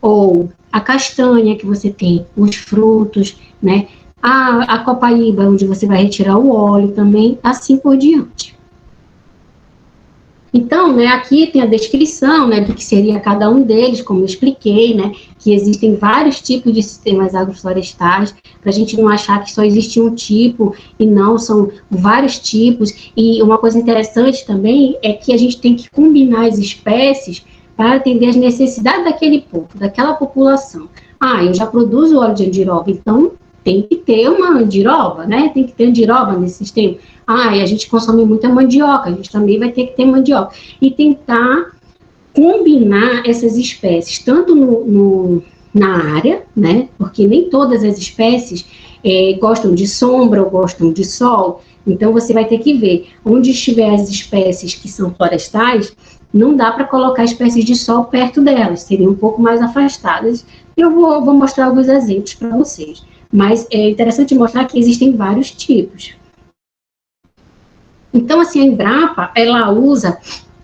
S2: ou a castanha, que você tem os frutos, né? A copaíba, onde você vai retirar o óleo também, assim por diante. Então, né, aqui tem a descrição, né, do que seria cada um deles, como eu expliquei, né, que existem vários tipos de sistemas agroflorestais, para a gente não achar que só existe um tipo, e não, são vários tipos. E uma coisa interessante também é que a gente tem que combinar as espécies para atender as necessidades daquele povo, daquela população. Ah, eu já produzo óleo de andiroba, então tem que ter uma andiroba, né? Tem que ter andiroba nesse sistema. Ah, e a gente consome muita mandioca, a gente também vai ter que ter mandioca. E tentar combinar essas espécies, tanto na área, né? Porque nem todas as espécies gostam de sombra ou gostam de sol. Então, você vai ter que ver onde estiver as espécies que são florestais, não dá para colocar espécies de sol perto delas, seriam um pouco mais afastadas. Eu vou mostrar alguns exemplos para vocês. Mas é interessante mostrar que existem vários tipos. Então, assim, a Embrapa, ela usa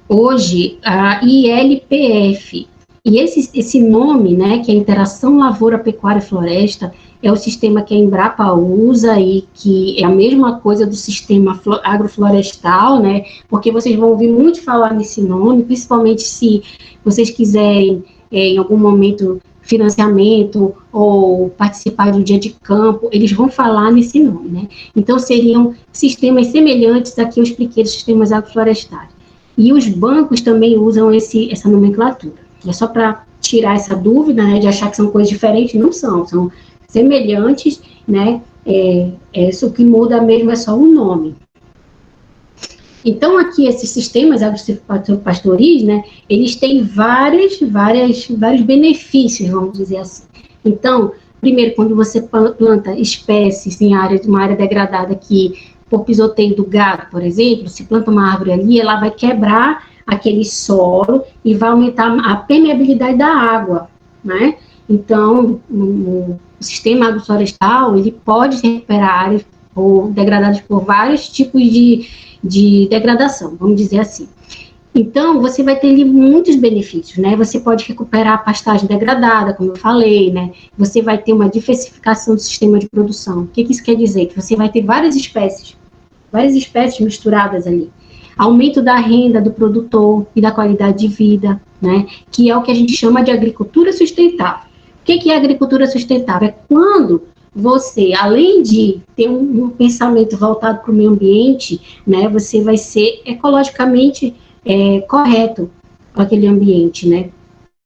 S2: hoje a ILPF, e esse nome, né, que é Interação Lavoura, Pecuária e Floresta, é o sistema que a Embrapa usa e que é a mesma coisa do sistema agroflorestal, né? Porque vocês vão ouvir muito falar nesse nome, principalmente se vocês quiserem, em algum momento, financiamento ou participar do dia de campo, eles vão falar nesse nome, né? Então, seriam sistemas semelhantes a que eu expliquei dos sistemas agroflorestais. E os bancos também usam essa nomenclatura. É só para tirar essa dúvida, né, de achar que são coisas diferentes. Não são semelhantes, né? O que muda mesmo é só o nome. Então, aqui, esses sistemas agro-pastoris, né, eles têm vários benefícios, vamos dizer assim. Então, primeiro, quando você planta espécies em uma área degradada que, por pisoteio do gado, por exemplo, se planta uma árvore ali, ela vai quebrar aquele solo e vai aumentar a permeabilidade da água, né? Então, o sistema agroflorestal, ele pode recuperar áreas degradadas por vários tipos de degradação, vamos dizer assim. Então, você vai ter ali muitos benefícios, né? Você pode recuperar a pastagem degradada, como eu falei, né? Você vai ter uma diversificação do sistema de produção. O que isso quer dizer? Que você vai ter várias espécies misturadas ali. Aumento da renda do produtor e da qualidade de vida, né? Que é o que a gente chama de agricultura sustentável. O que é agricultura sustentável? É quando você, além de ter um pensamento voltado para o meio ambiente, né, você vai ser ecologicamente correto para aquele ambiente, né?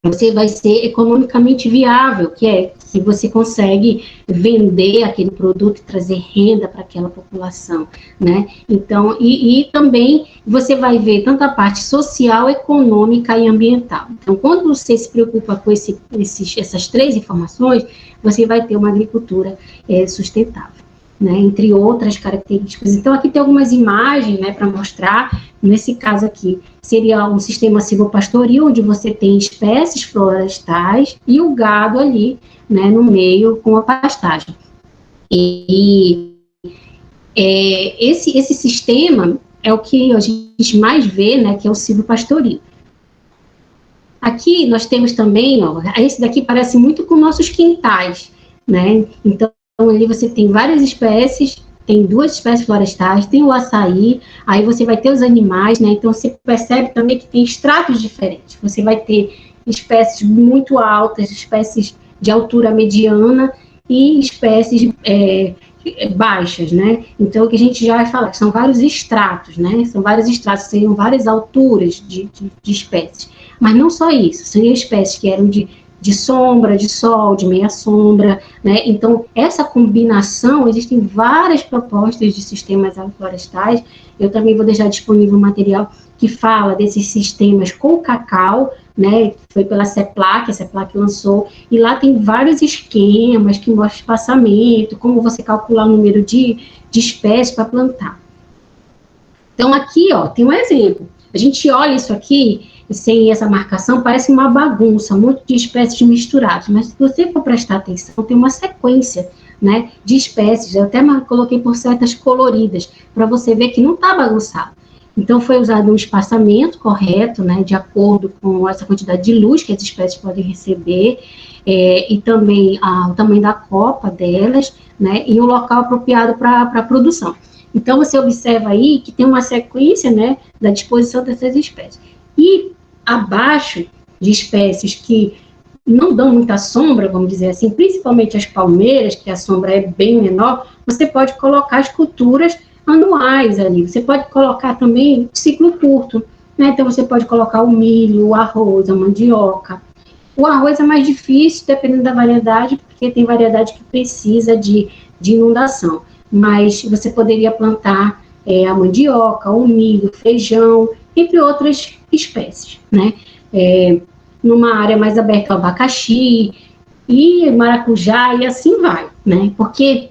S2: Você vai ser economicamente viável, que é se você consegue vender aquele produto e trazer renda para aquela população, né? Então, e também você vai ver tanto a parte social, econômica e ambiental. Então, quando você se preocupa com essas três informações, você vai ter uma agricultura sustentável, né? Entre outras características. Então, aqui tem algumas imagens, né, para mostrar. Nesse caso aqui, seria um sistema silvopastoril, onde você tem espécies florestais e o gado ali, né, no meio com a pastagem. Esse sistema é o que a gente mais vê, né, que é o silvopastoril. Aqui nós temos também, ó, esse daqui parece muito com nossos quintais, né? Então, ali você tem várias espécies, tem 2 espécies florestais, tem o açaí, aí você vai ter os animais, né? Então, você percebe também que tem estratos diferentes. Você vai ter espécies muito altas, espécies de altura mediana e espécies baixas, né? Então, o que a gente já vai falar, que são vários estratos, né? São vários estratos, seriam várias alturas de espécies. Mas não só isso, seriam espécies que eram de sombra, de sol, de meia sombra, né? Então, essa combinação, existem várias propostas de sistemas agroflorestais. Eu também vou deixar disponível um material que fala desses sistemas com cacau, né? Foi pela CEPLAC, a CEPLAC lançou, e lá tem vários esquemas que mostram espaçamento, como você calcular o número de espécies para plantar. Então, aqui, ó, tem um exemplo. A gente olha isso aqui, sem essa marcação, parece uma bagunça, um monte de espécies misturadas, mas se você for prestar atenção, tem uma sequência, né, de espécies, eu até coloquei por setas coloridas, para você ver que não está bagunçado. Então, foi usado um espaçamento correto, né, de acordo com essa quantidade de luz que as espécies podem receber, e também o tamanho da copa delas, né, e um local apropriado para a produção. Então, você observa aí que tem uma sequência, né, da disposição dessas espécies. E abaixo de espécies que não dão muita sombra, vamos dizer assim, principalmente as palmeiras, que a sombra é bem menor, você pode colocar esculturas anuais ali. Você pode colocar também ciclo curto, né? Então, você pode colocar o milho, o arroz, a mandioca. O arroz é mais difícil, dependendo da variedade, porque tem variedade que precisa de inundação. Mas você poderia plantar a mandioca, o milho, o feijão, entre outras espécies, né? Numa área mais aberta, o abacaxi e maracujá, e assim vai, né? Porque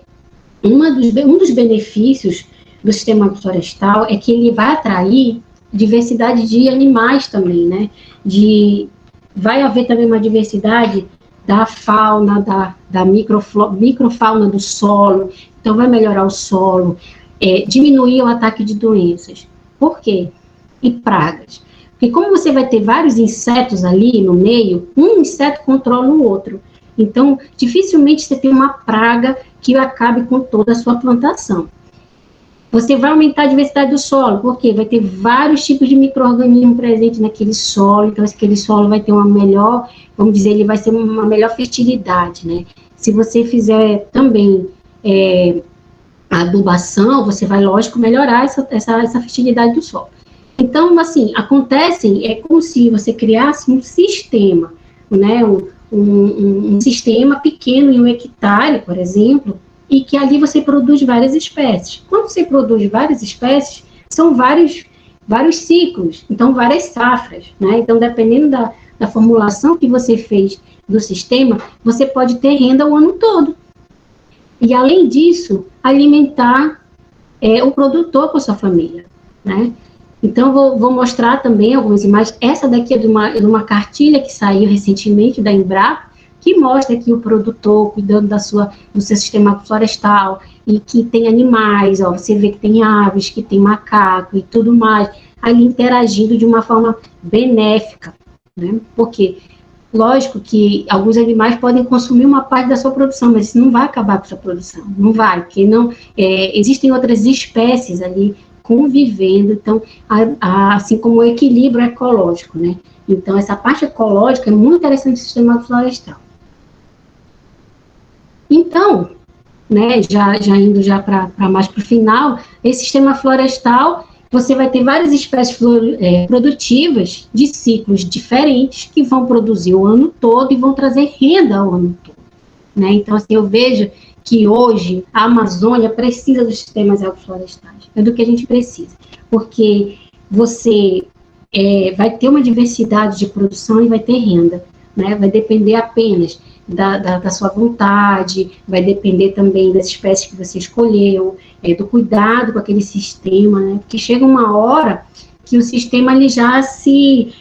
S2: um dos benefícios do sistema agroflorestal é que ele vai atrair diversidade de animais também, né? Vai haver também uma diversidade da fauna, da microfauna do solo, então vai melhorar o solo, diminuir o ataque de doenças. Por quê? E pragas. Porque como você vai ter vários insetos ali no meio, um inseto controla o outro. Então, dificilmente você tem uma praga que acabe com toda a sua plantação. Você vai aumentar a diversidade do solo, porque vai ter vários tipos de micro-organismos presentes naquele solo, então aquele solo vai ter uma melhor, vamos dizer, ele vai ser uma melhor fertilidade, né? Se você fizer também a adubação, você vai, lógico, melhorar essa fertilidade do solo. Então, assim, é como se você criasse um sistema, né? Um sistema pequeno em 1 hectare, por exemplo, e que ali você produz várias espécies. Quando você produz várias espécies, são vários ciclos, então várias safras, né? Então, dependendo da formulação que você fez do sistema, você pode ter renda o ano todo. E, além disso, alimentar o produtor com a sua família, né? Então, vou mostrar também algumas imagens. Essa daqui é de uma cartilha que saiu recentemente da Embrapa, que mostra aqui o produtor cuidando do seu sistema florestal, e que tem animais, ó, você vê que tem aves, que tem macaco e tudo mais, ali interagindo de uma forma benéfica, né? Porque, lógico que alguns animais podem consumir uma parte da sua produção, mas isso não vai acabar com a sua produção, não vai, porque existem outras espécies ali convivendo, então, assim como o equilíbrio ecológico, né? Então, essa parte ecológica é muito interessante do sistema florestal. Então, né, já indo para mais para o final, esse sistema florestal, você vai ter várias espécies produtivas de ciclos diferentes que vão produzir o ano todo e vão trazer renda ao ano todo, né? Então, assim, eu vejo que hoje a Amazônia precisa dos sistemas agroflorestais, é do que a gente precisa, porque você vai ter uma diversidade de produção e vai ter renda, né? Vai depender apenas da sua vontade, vai depender também das espécies que você escolheu, do cuidado com aquele sistema, né? Porque chega uma hora que o sistema ele já você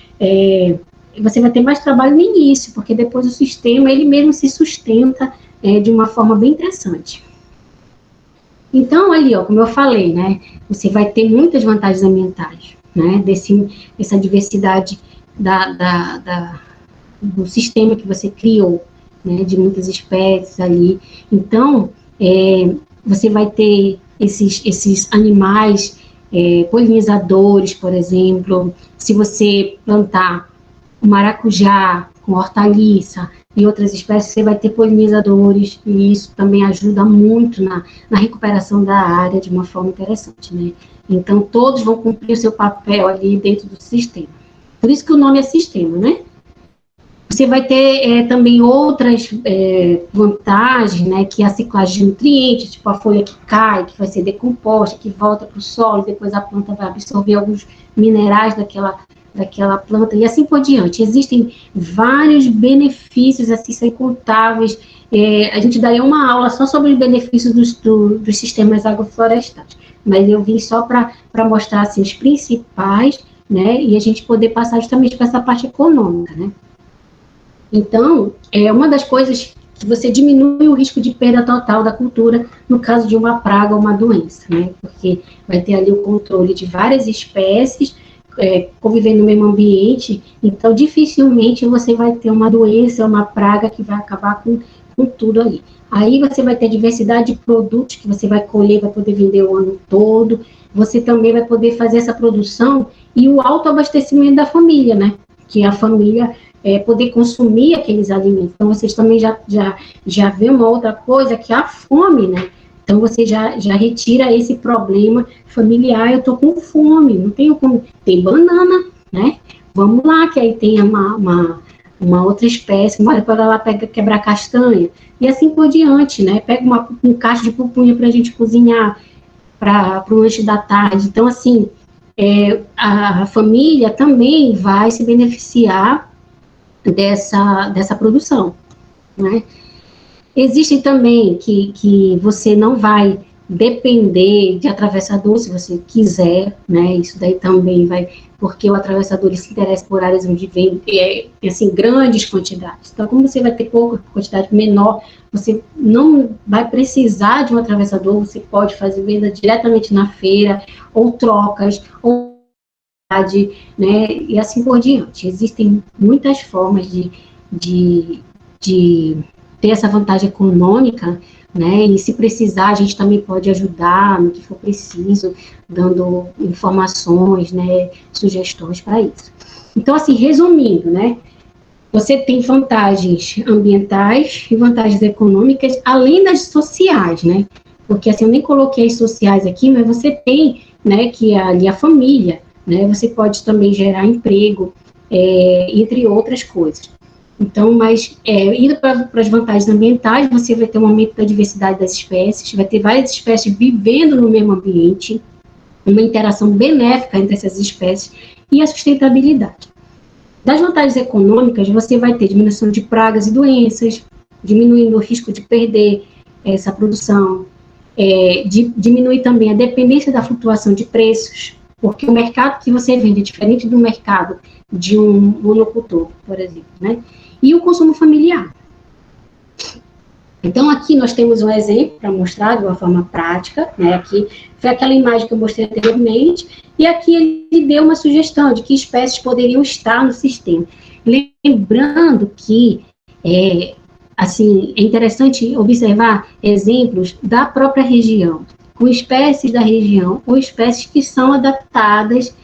S2: vai ter mais trabalho no início, porque depois o sistema ele mesmo se sustenta de uma forma bem interessante. Então, ali, ó, como eu falei, né, você vai ter muitas vantagens ambientais, né, dessa diversidade do sistema que você criou, né, de muitas espécies ali. Então, você vai ter esses animais polinizadores, por exemplo. Se você plantar o maracujá com hortaliça e outras espécies, você vai ter polinizadores, e isso também ajuda muito na recuperação da área de uma forma interessante, né? Então, todos vão cumprir o seu papel ali dentro do sistema. Por isso que o nome é sistema, né? Você vai ter também outras vantagens, né, que é a ciclagem de nutrientes, tipo a folha que cai, que vai ser decomposta, que volta para o solo, depois a planta vai absorver alguns minerais daquela planta, e assim por diante. Existem vários benefícios, assim, são incontáveis. A gente daria uma aula só sobre os benefícios dos sistemas agroflorestais, mas eu vim só para mostrar, assim, os principais, né, e a gente poder passar justamente para essa parte econômica, né. Então, uma das coisas que você diminui o risco de perda total da cultura no caso de uma praga ou uma doença, né? Porque vai ter ali o controle de várias espécies convivendo no mesmo ambiente, então dificilmente você vai ter uma doença ou uma praga que vai acabar com tudo ali. Aí você vai ter diversidade de produtos que você vai colher, vai poder vender o ano todo, você também vai poder fazer essa produção e o autoabastecimento da família, né? Que a família poder consumir aqueles alimentos. Então, vocês também já vê uma outra coisa, que é a fome, né? Então, você já retira esse problema familiar, eu tô com fome, não tenho como... Tem banana, né? Vamos lá, que aí tem uma outra espécie, para lá quebrar castanha, e assim por diante, né? Pega um cacho de pupunha para a gente cozinhar para o lanche da tarde. Então, assim, a família também vai se beneficiar dessa produção, né? Existem também que você não vai depender de atravessador, se você quiser, né? Isso daí também vai, porque o atravessador se interessa por áreas onde vem assim, grandes quantidades. Então, como você vai ter pouca quantidade menor, você não vai precisar de um atravessador, você pode fazer venda diretamente na feira, ou trocas, ou né, e assim por diante. Existem muitas formas de ter essa vantagem econômica, né, e se precisar, a gente também pode ajudar no que for preciso, dando informações, né, sugestões para isso. Então, assim, resumindo, né, você tem vantagens ambientais e vantagens econômicas, além das sociais, né, porque, assim, eu nem coloquei as sociais aqui, mas você tem, né, que é ali a família, né, você pode também gerar emprego, entre outras coisas. Então, mas indo para as vantagens ambientais, você vai ter um aumento da diversidade das espécies, vai ter várias espécies vivendo no mesmo ambiente, uma interação benéfica entre essas espécies e a sustentabilidade. Das vantagens econômicas, você vai ter diminuição de pragas e doenças, diminuindo o risco de perder essa produção, diminuir também a dependência da flutuação de preços, porque o mercado que você vende é diferente do mercado de um monocultor, por exemplo, né? E o consumo familiar. Então, aqui nós temos um exemplo para mostrar de uma forma prática, né? Aqui foi aquela imagem que eu mostrei anteriormente, e aqui ele deu uma sugestão de que espécies poderiam estar no sistema. Lembrando que assim, é interessante observar exemplos da própria região, com espécies da região, ou espécies que são adaptadas,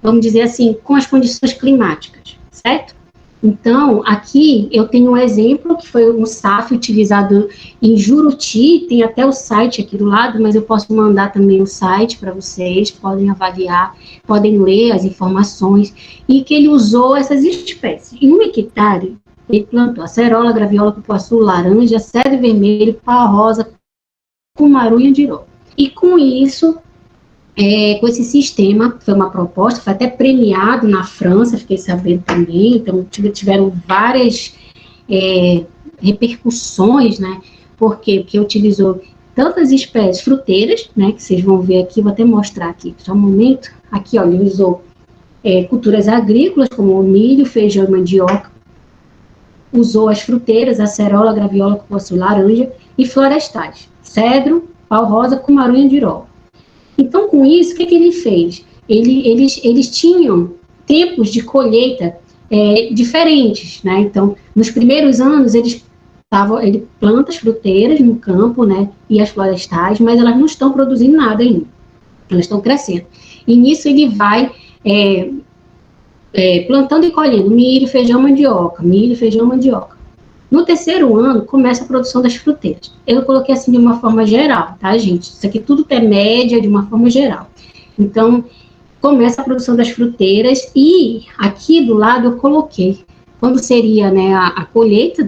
S2: vamos dizer assim, com as condições climáticas, certo? Então, aqui eu tenho um exemplo, que foi um SAF utilizado em Juruti, tem até o site aqui do lado, mas eu posso mandar também o site para vocês, podem avaliar, podem ler as informações, e que ele usou essas espécies. Em 1 hectare, ele plantou acerola, graviola, cupuaçu, laranja, cedro vermelho, pau rosa, cumaru e andiró. E com isso, com esse sistema, foi uma proposta, foi até premiado na França, fiquei sabendo também, então tiveram várias repercussões, né? Por quê? Porque utilizou tantas espécies fruteiras, né? Que vocês vão ver aqui, vou até mostrar aqui, só um momento. Aqui, ó, ele usou culturas agrícolas, como o milho, feijão e mandioca, usou as fruteiras, acerola, graviola, cupuaçu, laranja, e florestais, cedro, pau rosa, cumaru e andiró. Então, com isso, o que ele fez? Eles tinham tempos de colheita diferentes, né? Então, nos primeiros anos, ele planta as fruteiras no campo, né? E as florestais, mas elas não estão produzindo nada ainda. Elas estão crescendo. E nisso ele vai plantando e colhendo milho, feijão, mandioca, milho, feijão, mandioca. No terceiro ano, começa a produção das fruteiras. Eu coloquei assim de uma forma geral, tá, gente? Isso aqui tudo é média, de uma forma geral. Então, começa a produção das fruteiras e aqui do lado eu coloquei quando seria, né, a colheita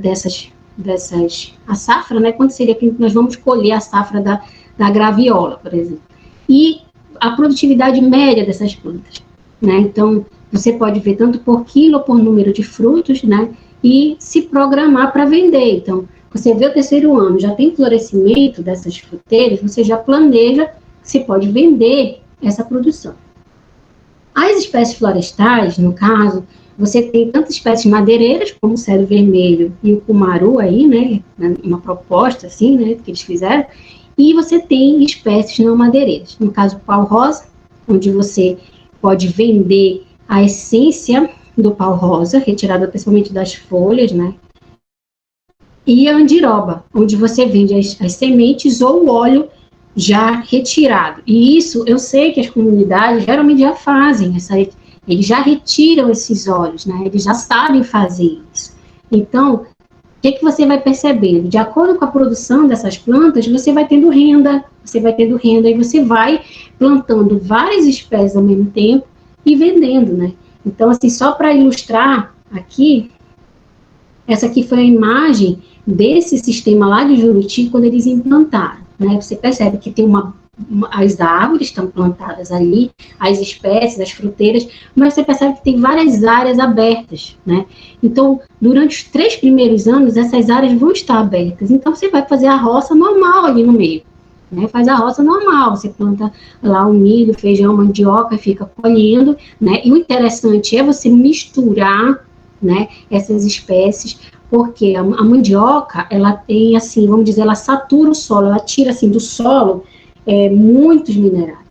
S2: a safra, né, quando seria que nós vamos colher a safra da graviola, por exemplo. E a produtividade média dessas plantas, né? Então, você pode ver tanto por quilo ou por número de frutos, né? E se programar para vender. Então, você vê o terceiro ano, já tem florescimento dessas fruteiras, você já planeja que se pode vender essa produção. As espécies florestais, no caso, você tem tanto espécies madeireiras, como o cedro vermelho e o cumaru aí, né, uma proposta assim, né, que eles fizeram, e você tem espécies não madeireiras, no caso o pau rosa, onde você pode vender a essência do pau rosa, retirada principalmente das folhas, né? E a andiroba, onde você vende as sementes ou o óleo já retirado. E isso, eu sei que as comunidades geralmente já fazem, eles já retiram esses óleos, né? Eles já sabem fazer isso. Então, o que você vai percebendo? De acordo com a produção dessas plantas, você vai tendo renda, e você vai plantando várias espécies ao mesmo tempo e vendendo, né? Então, assim, só para ilustrar aqui, essa aqui foi a imagem desse sistema lá de Juruti quando eles implantaram, né? Você percebe que tem as árvores estão plantadas ali, as espécies, as fruteiras, mas você percebe que tem várias áreas abertas, né? Então, durante os 3 primeiros anos, essas áreas vão estar abertas. Então, você vai fazer a roça normal ali no meio. Né, faz a roça normal, você planta lá o milho, feijão, mandioca, fica colhendo, né, e o interessante é você misturar, né, essas espécies, porque a mandioca, ela tem, assim, vamos dizer, ela satura o solo, ela tira, assim, do solo muitos minerais.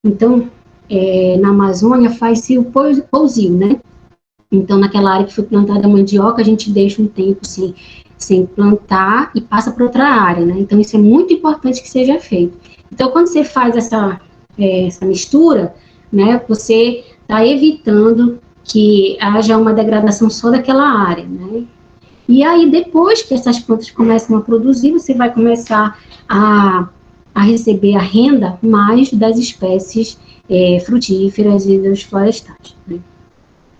S2: Então, na Amazônia faz-se o pousio, né, Então, naquela área que foi plantada a mandioca, a gente deixa um tempo sem plantar e passa para outra área, né? Então, isso é muito importante que seja feito. Então, quando você faz essa mistura, né, você está evitando que haja uma degradação só daquela área, né? E aí, depois que essas plantas começam a produzir, você vai começar a receber a renda mais das espécies frutíferas e dos florestais, né?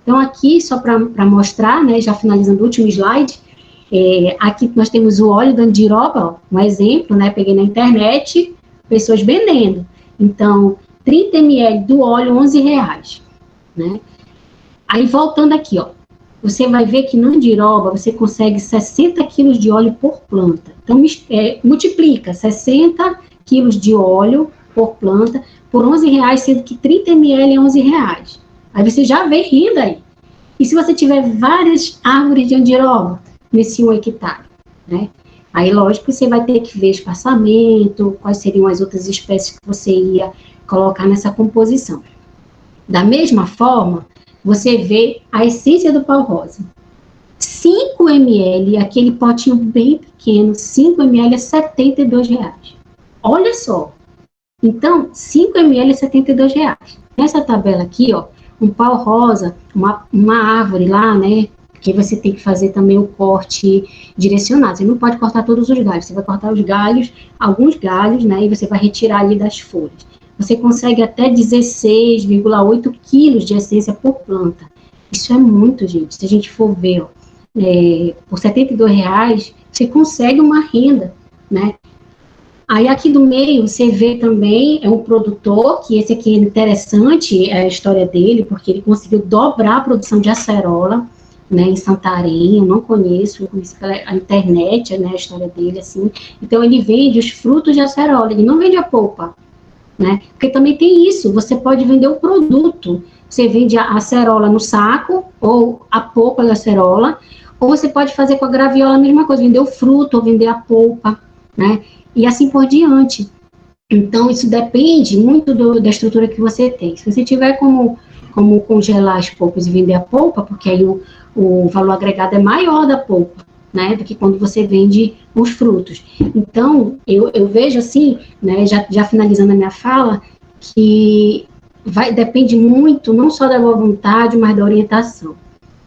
S2: Então, aqui, só para mostrar, né, já finalizando o último slide, aqui nós temos o óleo da andiroba, um exemplo, né, peguei na internet, pessoas vendendo. Então, 30 ml do óleo, R$11, né? Aí, voltando aqui, ó, você vai ver que na andiroba você consegue 60 quilos de óleo por planta. Então, multiplica 60 quilos de óleo por planta por R$11, sendo que 30 ml é R$11. Aí você já vê renda aí. E se você tiver várias árvores de andiroba nesse 1 hectare, né? Aí, lógico que você vai ter que ver espaçamento, quais seriam as outras espécies que você ia colocar nessa composição. Da mesma forma, você vê a essência do pau-rosa. 5 ml, aquele potinho bem pequeno, 5 ml é R$72. Olha só. Então, 5 ml é R$72. Nessa tabela aqui, ó, um pau-rosa, uma árvore lá, né, que você tem que fazer também o corte direcionado. Você não pode cortar todos os galhos, você vai cortar os galhos, alguns galhos, né, e você vai retirar ali das folhas. Você consegue até 16,8 quilos de essência por planta. Isso é muito, gente. Se a gente for ver, ó, por R$72, você consegue uma renda, né? Aí aqui do meio você vê também um produtor, que esse aqui é interessante, a história dele, porque ele conseguiu dobrar a produção de acerola, né, em Santarém. Eu não conheço, eu conheço pela internet, né, a história dele, assim. Então ele vende os frutos de acerola, ele não vende a polpa, né? Porque também tem isso, você pode vender o produto, você vende a acerola no saco, ou a polpa da acerola, ou você pode fazer com a graviola a mesma coisa, vender o fruto, ou vender a polpa, né? E assim por diante. Então, isso depende muito da estrutura que você tem. Se você tiver como congelar as polpas e vender a polpa, porque aí o valor agregado é maior da polpa, né, do que quando você vende os frutos. Então, eu vejo assim, né, já finalizando a minha fala, que depende muito, não só da boa vontade, mas da orientação.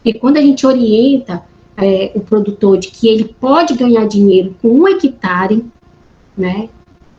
S2: E quando a gente orienta o produtor de que ele pode ganhar dinheiro com 1 hectare, né,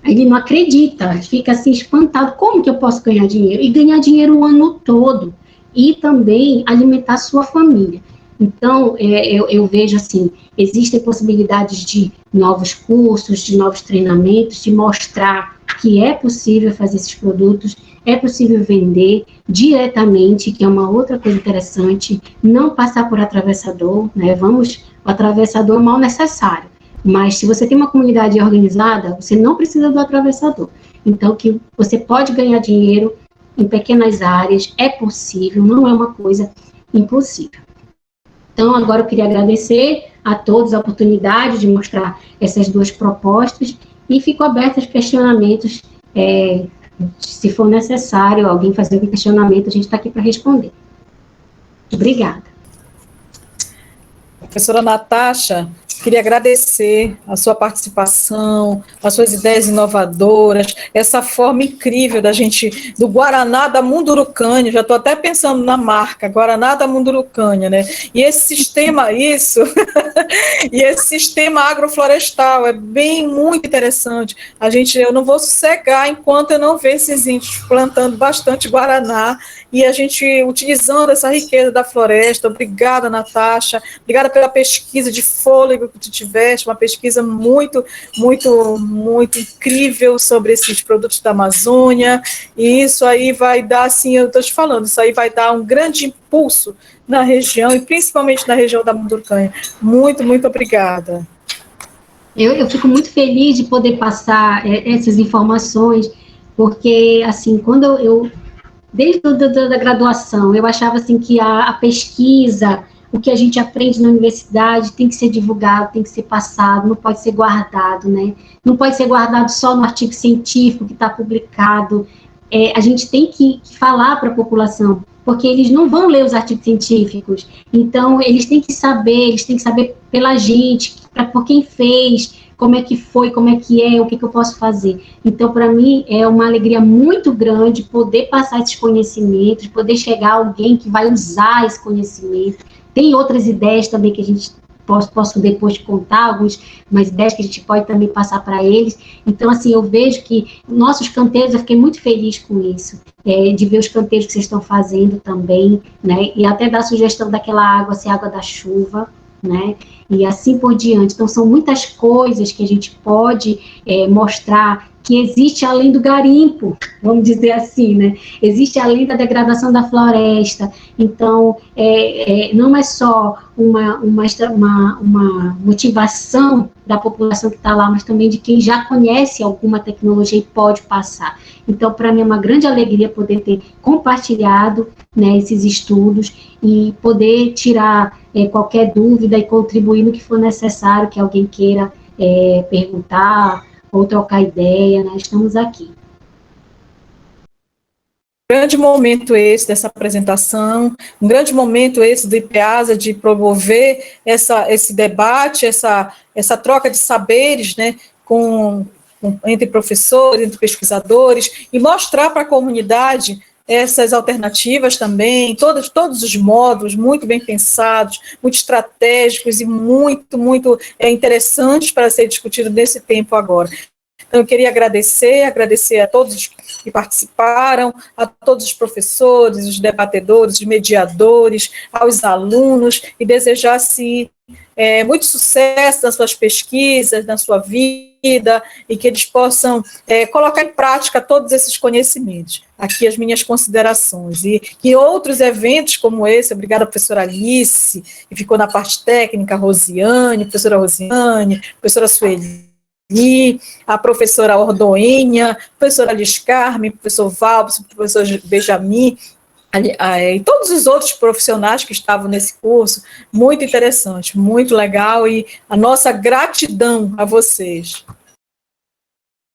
S2: ele não acredita, fica assim espantado, como que eu posso ganhar dinheiro? E ganhar dinheiro o ano todo, e também alimentar a sua família. Então, eu vejo assim, existem possibilidades de novos cursos, de novos treinamentos, de mostrar que é possível fazer esses produtos, é possível vender diretamente, que é uma outra coisa interessante, não passar por atravessador, né? O atravessador é mal necessário, mas se você tem uma comunidade organizada, você não precisa do atravessador. Então, que você pode ganhar dinheiro em pequenas áreas, é possível, não é uma coisa impossível. Então, agora eu queria agradecer a todos a oportunidade de mostrar essas duas propostas e fico aberta aos questionamentos, se for necessário alguém fazer algum questionamento, a gente está aqui para responder. Obrigada.
S1: Professora Natasha, queria agradecer a sua participação, as suas ideias inovadoras, essa forma incrível do Guaraná da Mundurucânia, já estou até pensando na marca, Guaraná da Mundurucânia, né? E esse sistema, e esse sistema agroflorestal é muito interessante. Eu não vou sossegar enquanto eu não ver esses índios plantando bastante Guaraná e a gente utilizando essa riqueza da floresta. Obrigada, Natasha, obrigada pela pesquisa de fôlego que tu tiveste, uma pesquisa muito, muito, muito incrível sobre esses produtos da Amazônia, e isso aí vai dar, assim, eu estou te falando, isso aí vai dar um grande impulso na região, e principalmente na região da Mundurucânia. Muito, muito obrigada.
S2: Eu fico muito feliz de poder passar essas informações, porque, assim, quando desde da graduação, eu achava, assim, que a pesquisa, o que a gente aprende na universidade tem que ser divulgado, tem que ser passado, não pode ser guardado, né? Não pode ser guardado só no artigo científico que está publicado. A gente tem que falar para a população porque eles não vão ler os artigos científicos. Então, eles têm que saber pela gente, por quem fez, como é que foi, como é que é, o que eu posso fazer. Então, para mim, é uma alegria muito grande poder passar esses conhecimentos, poder chegar a alguém que vai usar esse conhecimento. Tem outras ideias também que a gente posso depois contar, umas ideias que a gente pode também passar para eles. Então, assim, eu vejo que nossos canteiros, eu fiquei muito feliz com isso, de ver os canteiros que vocês estão fazendo também, né, e até dar sugestão daquela água, ser água da chuva, né, e assim por diante. Então, são muitas coisas que a gente pode mostrar que existe além do garimpo, vamos dizer assim, né? Existe além da degradação da floresta. Então, não é só uma motivação da população que está lá, mas também de quem já conhece alguma tecnologia e pode passar. Então, para mim é uma grande alegria poder ter compartilhado, né, esses estudos e poder tirar qualquer dúvida e contribuir no que for necessário, que alguém queira perguntar ou trocar ideia, né? Estamos aqui.
S1: Grande momento esse dessa apresentação, um grande momento esse do IPEASA de promover esse debate, essa troca de saberes, né, entre professores, entre pesquisadores, e mostrar para a comunidade essas alternativas também, todos os módulos muito bem pensados, muito estratégicos e muito interessantes para ser discutido nesse tempo agora. Então, eu queria agradecer a todos que participaram, a todos os professores, os debatedores, os mediadores, aos alunos, e desejar, assim, muito sucesso nas suas pesquisas, na sua vida, e que eles possam colocar em prática todos esses conhecimentos. Aqui as minhas considerações. E que outros eventos como esse, obrigada, professora Alice, que ficou na parte técnica, professora Rosiane, professora Sueli, a professora Ordoenha, professora Liz Carmen, professor Valbos, professor Benjamin, e todos os outros profissionais que estavam nesse curso, muito interessante, muito legal, e a nossa gratidão a vocês.